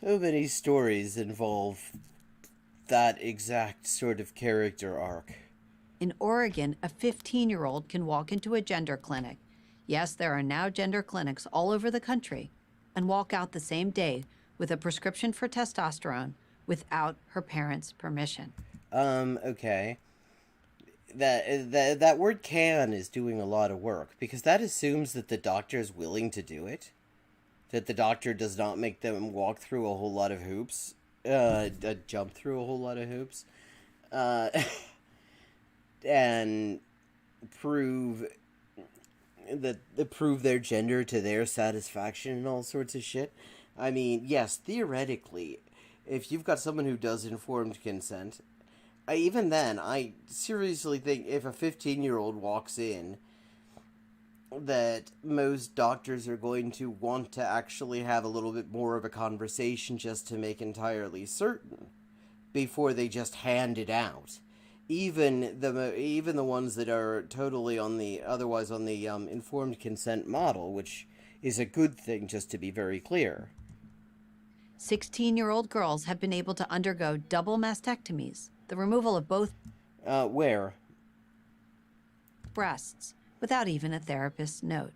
So many stories involve that exact sort of character arc. In Oregon, a 15-year-old can walk into a gender clinic. Yes, there are now gender clinics all over the country, and walk out the same day with a prescription for testosterone without her parents' permission. Okay. That word "can" is doing a lot of work because that assumes that the doctor is willing to do it, that the doctor does not make them walk through a whole lot of hoops, jump through a whole lot of hoops, and prove that prove their gender to their satisfaction and all sorts of shit. I mean, yes, theoretically, if you've got someone who does informed consent, even then, I seriously think if a 15-year-old walks in, that most doctors are going to want to actually have a little bit more of a conversation just to make entirely certain before they just hand it out. Even the ones that are totally on the otherwise on the informed consent model, which is a good thing, just to be very clear. 16-year-old girls have been able to undergo double mastectomies, the removal of both Where? breasts, without even a therapist's note.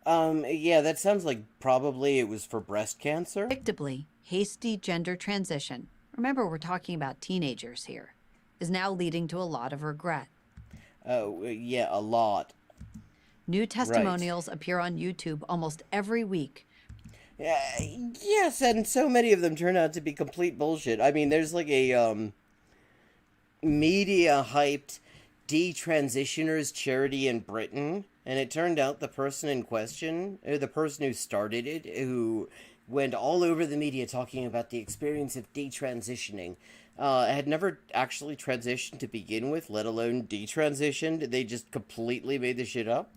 Yeah, that sounds like probably it was for breast cancer. Predictably, hasty gender transition, remember we're talking about teenagers here, is now leading to a lot of regret. Oh, yeah, a lot. New testimonials appear on YouTube almost every week. Yes, and so many of them turn out to be complete bullshit. I mean, there's like a media hyped detransitioners charity in Britain, and it turned out the person in question, or the person who started it, who went all over the media talking about the experience of detransitioning, had never actually transitioned to begin with, let alone detransitioned. They just completely made the shit up.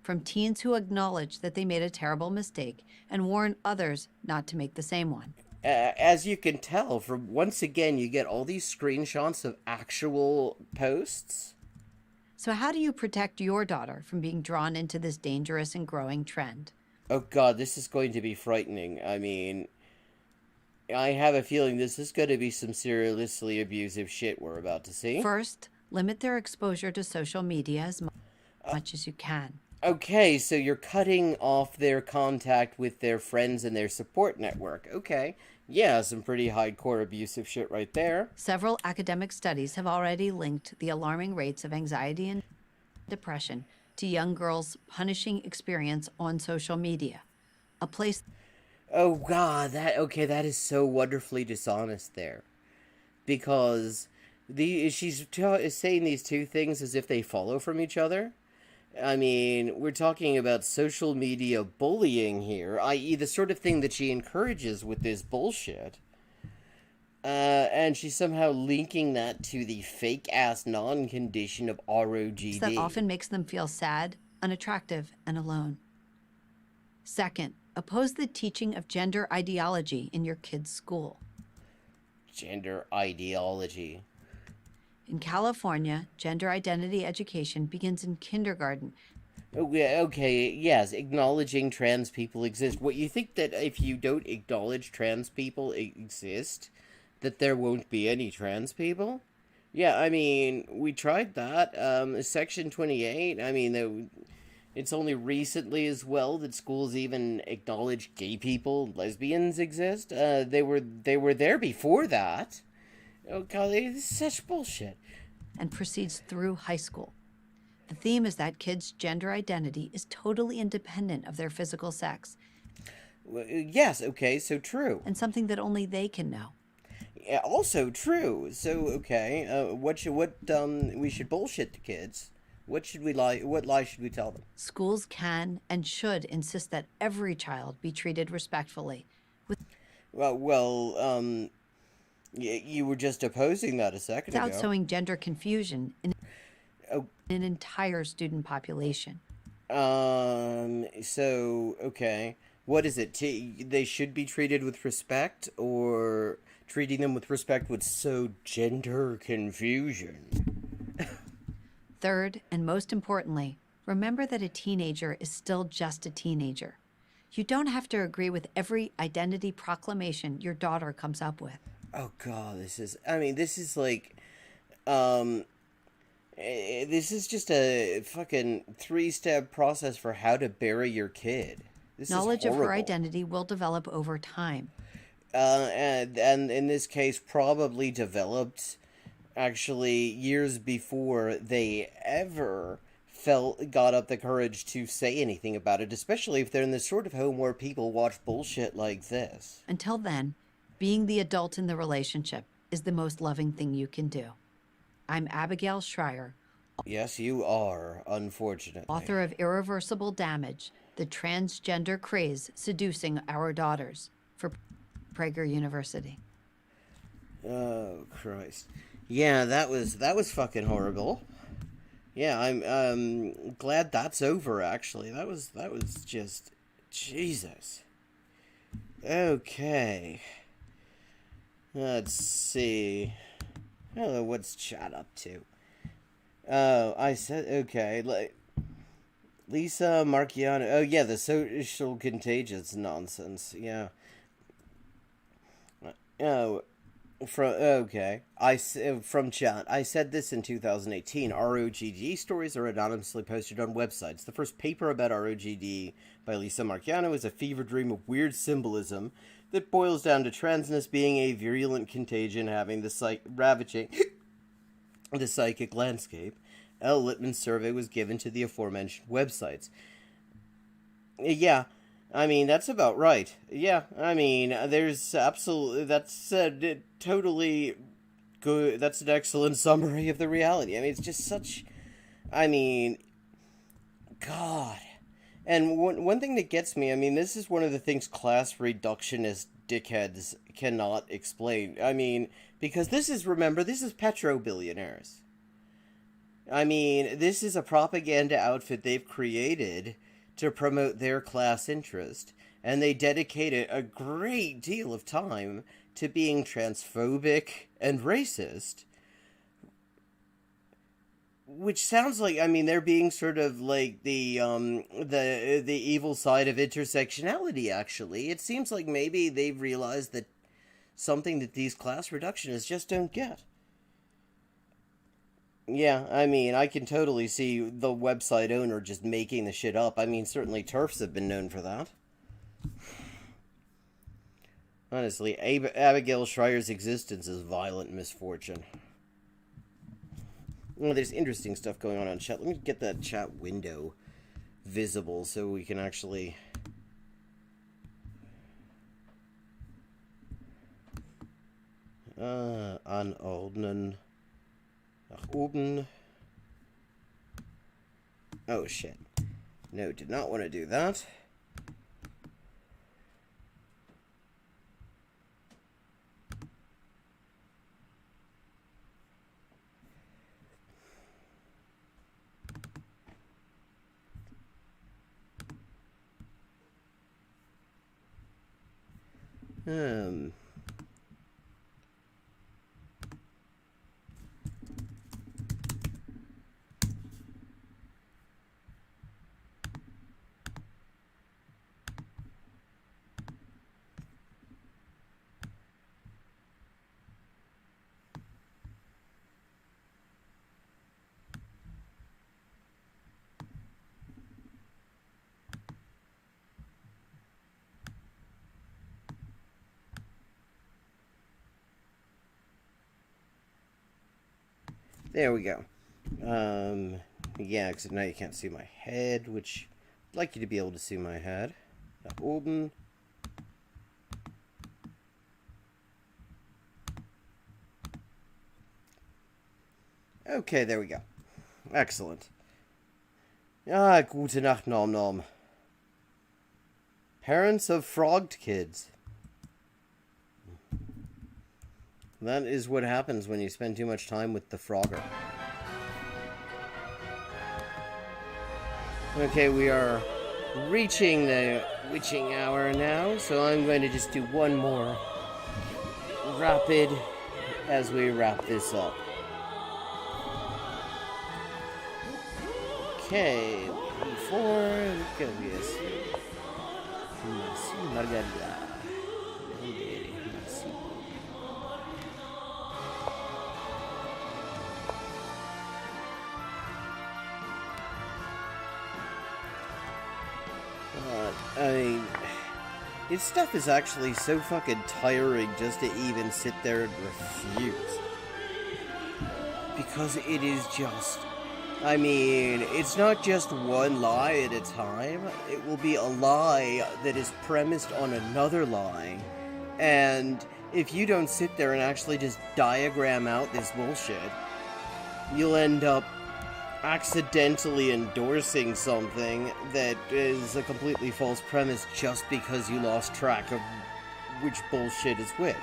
From teens who acknowledge that they made a terrible mistake and warn others not to make the same one. As you can tell, from once again, you get all these screenshots of actual posts. So how do you protect your daughter from being drawn into this dangerous and growing trend? Oh god, this is going to be frightening. I mean, I have a feeling this is going to be some seriously abusive shit we're about to see. First, limit their exposure to social media as much as you can. Okay, so you're cutting off their contact with their friends and their support network. Okay. Yeah, some pretty hardcore abusive shit right there. Several academic studies have already linked the alarming rates of anxiety and depression to young girls' punishing experience on social media, a place. Oh god, that is so wonderfully dishonest there. Because she's saying these two things as if they follow from each other. I mean, we're talking about social media bullying here, i.e. the sort of thing that she encourages with this bullshit. And she's somehow linking that to the fake-ass non-condition of ROGD. That often makes them feel sad, unattractive, and alone. Second, oppose the teaching of gender ideology in your kid's school. Gender ideology. In California, gender identity education begins in kindergarten. Okay, yes, acknowledging trans people exist. What, you think that if you don't acknowledge trans people exist, that there won't be any trans people? Yeah, I mean, we tried that. Section 28, I mean, it's only recently as well that schools even acknowledge gay people, lesbians exist. They were there before that. Oh god, this is such bullshit. And proceeds through high school. The theme is that kids' gender identity is totally independent of their physical sex. Yes, okay, so true. And something that only they can know. Yeah, also true. So, okay, we should bullshit the kids. What lie should we tell them? Schools can and should insist that every child be treated respectfully. You were just opposing that a second ago. Without sowing gender confusion in an entire student population. So, okay. What is it? They should be treated with respect, or treating them with respect would sow gender confusion? Third, and most importantly, remember that a teenager is still just a teenager. You don't have to agree with every identity proclamation your daughter comes up with. Oh god, this is like, this is just a fucking 3-step process for how to bury your kid. Knowledge of her identity will develop over time. And in this case, probably developed actually years before they ever got up the courage to say anything about it, especially if they're in the sort of home where people watch bullshit like this. Until then, being the adult in the relationship, is the most loving thing you can do. I'm Abigail Schreier, Yes, you are, unfortunately. author of Irreversible Damage, the transgender craze seducing our daughters, for Prager University. Oh, Christ. Yeah, that was fucking horrible. Yeah, I'm glad that's over, actually. That was just Jesus. Okay. Let's see. I don't know what's chat up to. Oh, I said okay. Like Lisa Marchiano. Oh yeah, the social contagious nonsense. Yeah. Oh, from chat. I said this in 2018. ROGD stories are anonymously posted on websites. The first paper about ROGD by Lisa Marchiano is a fever dream of weird symbolism that boils down to transness being a virulent contagion having the ravaging the psychic landscape. L. Littman's survey was given to the aforementioned websites. Yeah, I mean, that's about right. Yeah, I mean, there's absolutely, that's totally good, that's an excellent summary of the reality. I mean, it's just such, I mean, God. And one thing that gets me, I mean, this is one of the things class reductionist dickheads cannot explain. I mean, because remember, this is petro-billionaires. I mean, this is a propaganda outfit they've created to promote their class interest, and they dedicate a great deal of time to being transphobic and racist, which sounds like, I mean, they're being sort of like the evil side of intersectionality, actually. It seems like maybe they've realized that something that these class reductionists just don't get. Yeah, I mean, I can totally see the website owner just making the shit up. I mean, certainly TERFs have been known for that. Honestly, Abigail Schreier's existence is violent misfortune. Well, there's interesting stuff going on chat. Let me get that chat window visible so we can actually... anordnen. Nach oben. Oh, shit. No, did not want to do that. There we go. Yeah, because now you can't see my head, which I'd like you to be able to see my head. Nach oben. Okay, there we go. Excellent. Ah, gute Nacht, Nom Nom. Parents of frogged kids. That is what happens when you spend too much time with the Frogger. Okay, we are reaching the witching hour now, so I'm going to just do one more rapid as we wrap this up. Okay, before GeoGuessr. Merci, Margarita. Merci. I mean, this stuff is actually so fucking tiring just to even sit there and refuse. Because it is just... I mean, it's not just one lie at a time. It will be a lie that is premised on another lie. And if you don't sit there and actually just diagram out this bullshit, you'll end up accidentally endorsing something that is a completely false premise just because you lost track of which bullshit is which.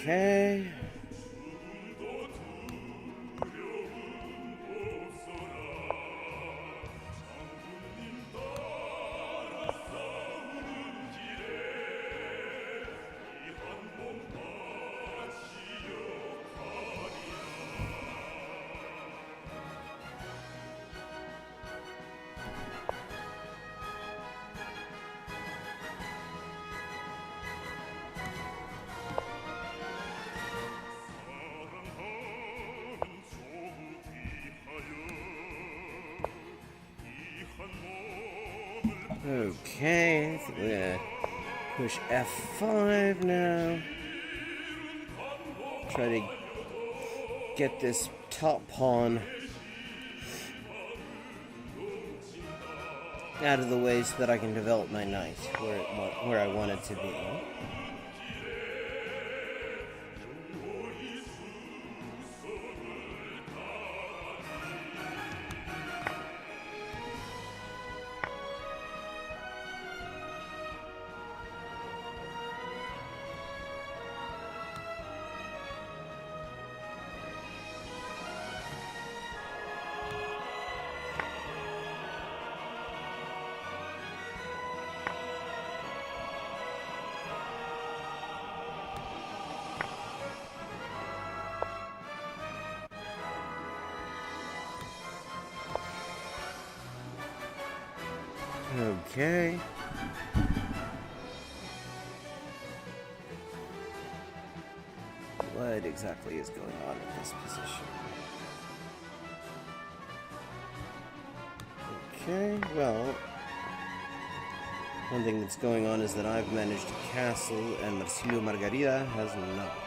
Okay. Okay, I think we're gonna push F5 now. Try to get this top pawn out of the way so that I can develop my knight where I want it to be. Okay. What exactly is going on in this position? Okay, well, one thing that's going on is that I've managed to castle and Marsilio Margarita has not.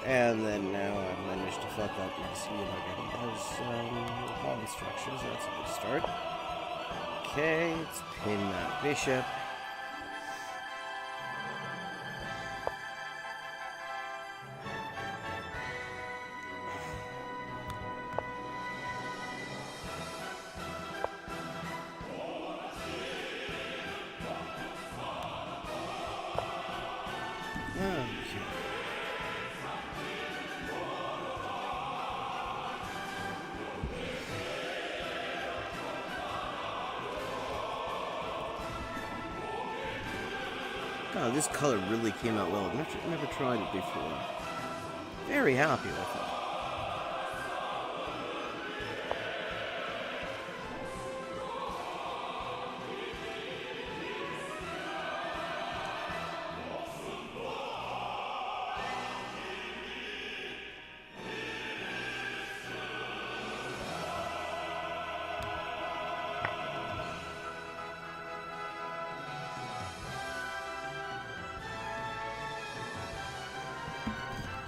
And then now I've managed to fuck up Marsilio Margarita's pawn structure, so that's a good start. Okay, let's pin that bishop. Oh, this color really came out well. I've never tried it before. Very happy with it.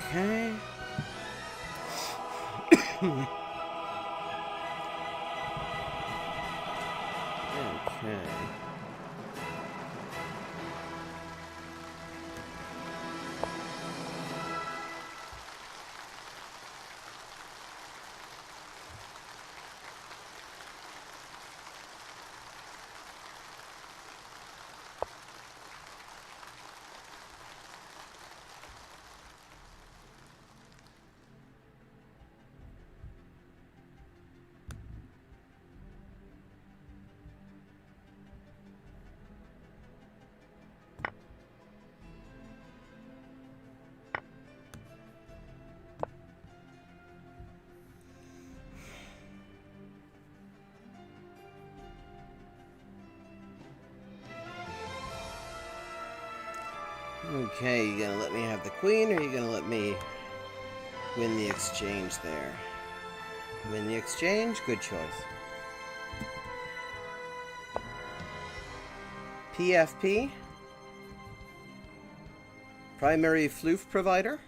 Okay. Okay. Okay, you gonna let me have the queen, or you gonna let me win the exchange there? Win the exchange? Good choice. PFP? Primary floof provider?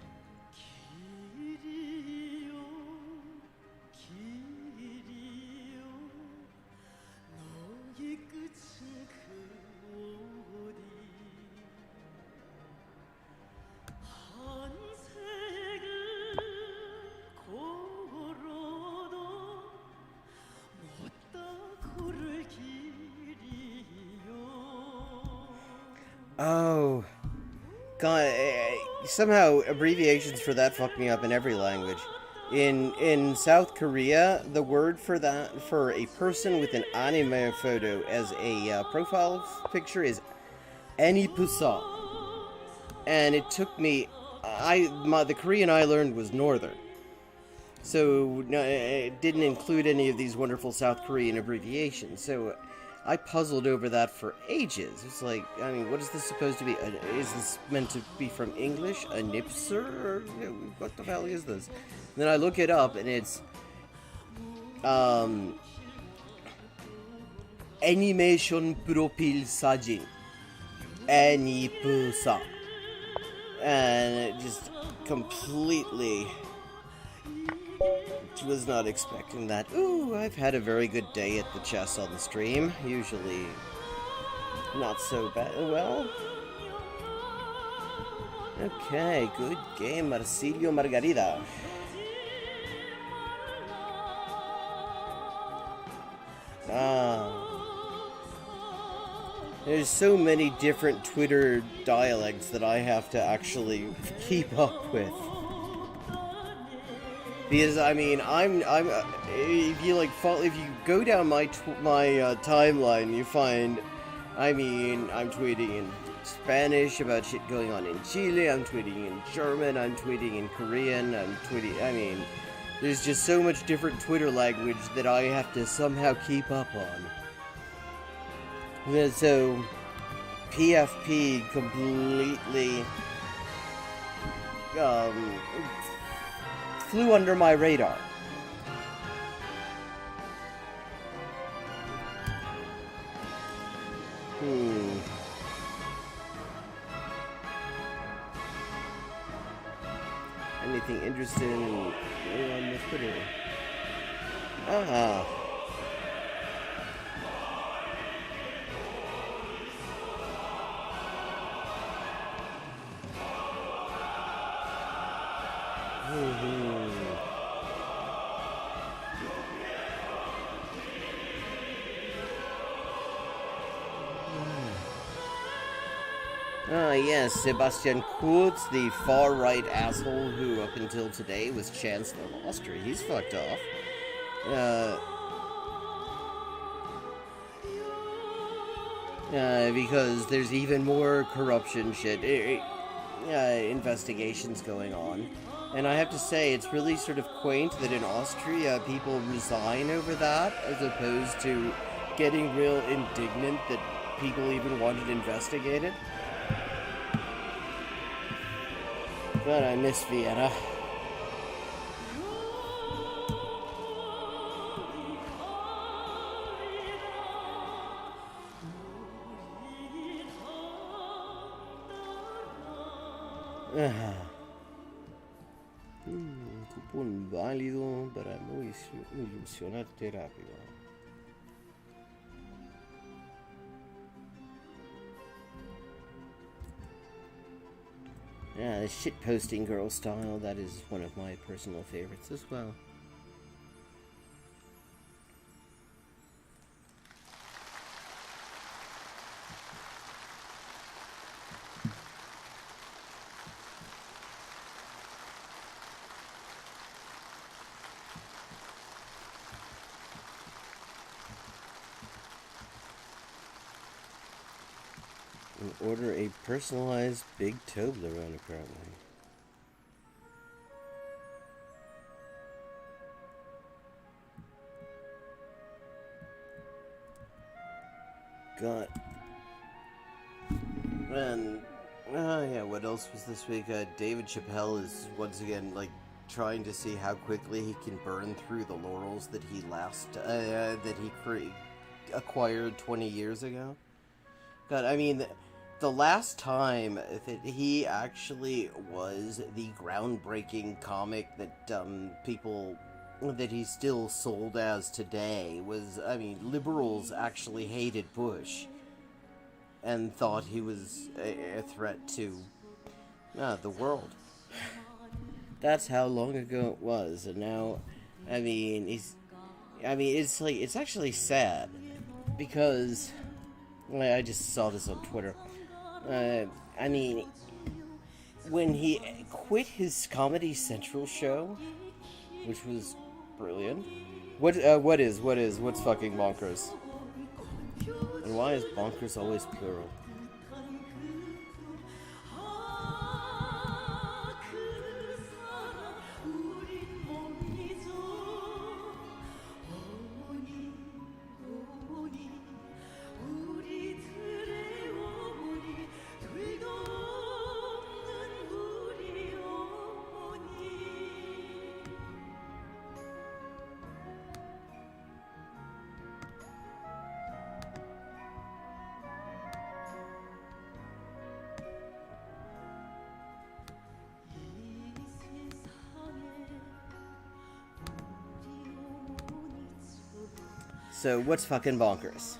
Oh, God! Somehow abbreviations for that fuck me up in every language. In South Korea, the word for that for a person with an anime photo as a profile picture is anipusa, and it took me. The Korean I learned was Northern, so no, it didn't include any of these wonderful South Korean abbreviations. So I puzzled over that for ages. It's like, I mean, what is this supposed to be? Is this meant to be from English? A nipser? Or what the hell is this? And then I look it up, and it's animation profile sajin, Anipusa, and it just completely was not expecting that. Ooh, I've had a very good day at the chess on the stream. Usually not so bad. Well, okay, good game, Marsilio Margarida. There's so many different Twitter dialects that I have to actually keep up with. Because I mean, if you go down my timeline, you find, I mean, I'm tweeting in Spanish about shit going on in Chile. I'm tweeting in German. I'm tweeting in Korean. I mean, there's just so much different Twitter language that I have to somehow keep up on. So, PFP completely flew under my radar. Anything interesting on the Twitter? Yes, Sebastian Kurz, the far-right asshole who up until today was Chancellor of Austria. He's fucked off. Because there's even more corruption shit, investigations going on. And I have to say, it's really sort of quaint that in Austria people resign over that, as opposed to getting real indignant that people even wanted investigated. But I miss Vienna. Cupón válido para no ilusionarte rápido. Yeah, the shitposting girl style, that is one of my personal favorites as well. Order a personalized big Toblerone, apparently. God. And, yeah, what else was this week? David Chappelle is once again, like, trying to see how quickly he can burn through the laurels that he acquired 20 years ago. God, I mean, the last time that he actually was the groundbreaking comic that people that he's still sold as today was, I mean, liberals actually hated Bush and thought he was a threat to the world. That's how long ago it was, and now, I mean, it's like, it's actually sad because I just saw this on Twitter. I mean, when he quit his Comedy Central show, which was brilliant. What's fucking bonkers? And why is bonkers always plural? So, what's fucking bonkers?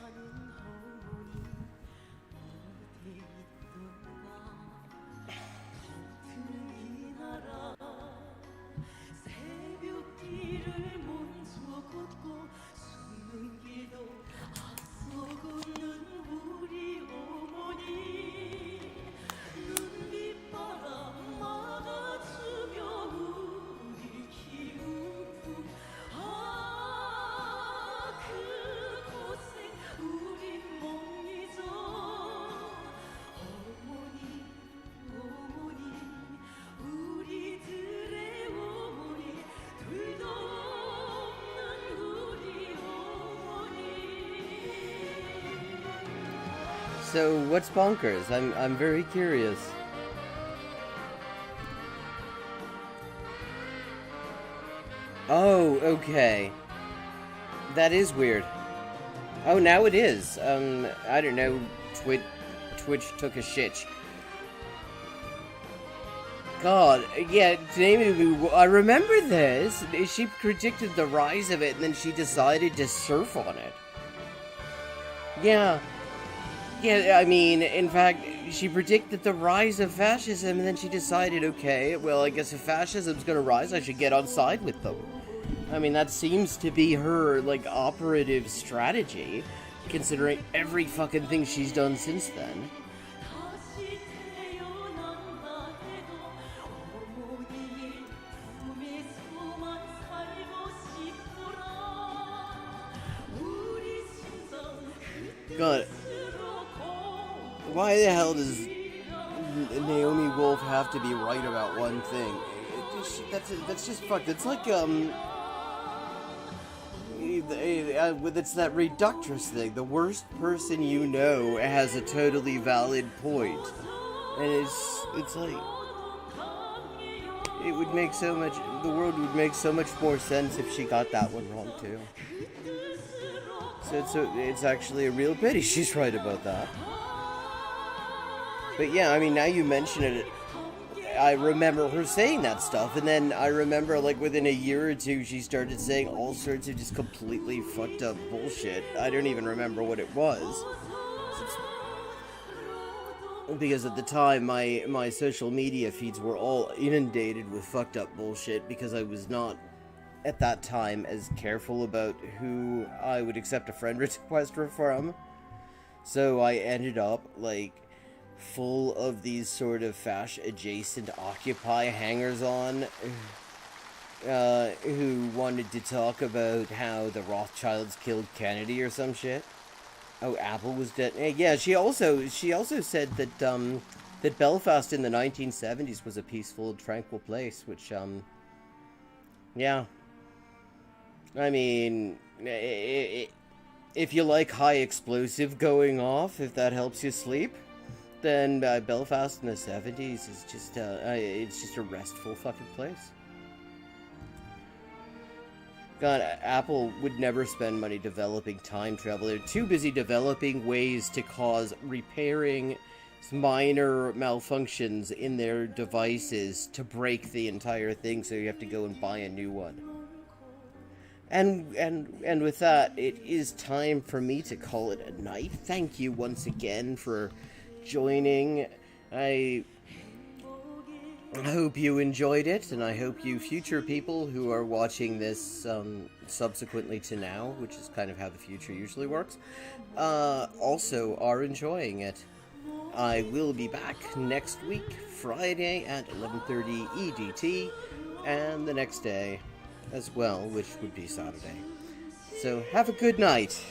So, what's bonkers? I'm very curious. Oh, okay. That is weird. Oh, now it is. I don't know. Twitch took a shit. God, yeah, I remember this. She predicted the rise of it, and then she decided to surf on it. Yeah. Yeah, I mean, in fact, she predicted the rise of fascism, and then she decided, okay, well, I guess if fascism's gonna rise, I should get on side with them. I mean, that seems to be her, like, operative strategy, considering every fucking thing she's done since then. God. Why the hell does Naomi Wolf have to be right about one thing? That's just fucked. It's like it's that reductress thing. The worst person you know has a totally valid point, and it's like it would make so much. The world would make so much more sense if she got that one wrong too. So it's actually a real pity she's right about that. But yeah, I mean, now you mention it, I remember her saying that stuff, and then I remember, like, within a year or two, she started saying all sorts of just completely fucked up bullshit. I don't even remember what it was. Because at the time, my social media feeds were all inundated with fucked up bullshit, because I was not, at that time, as careful about who I would accept a friend request from. So I ended up, like, full of these sort of fash-adjacent Occupy hangers-on who wanted to talk about how the Rothschilds killed Kennedy or some shit. Oh, Apple was dead. Yeah, she also said that that Belfast in the 1970s was a peaceful, tranquil place, which yeah. I mean, if you like high explosive going off, if that helps you sleep, then Belfast in the 70s is just it's just a restful fucking place. God, Apple would never spend money developing time travel. They're too busy developing ways to cause repairing minor malfunctions in their devices to break the entire thing, so you have to go and buy a new one. And with that, it is time for me to call it a night. Thank you once again for joining. I hope you enjoyed it, and I hope you future people who are watching this subsequently to now, which is kind of how the future usually works, also are enjoying it. I will be back next week, Friday at 11:30 EDT, and the next day as well, which would be Saturday. So have a good night.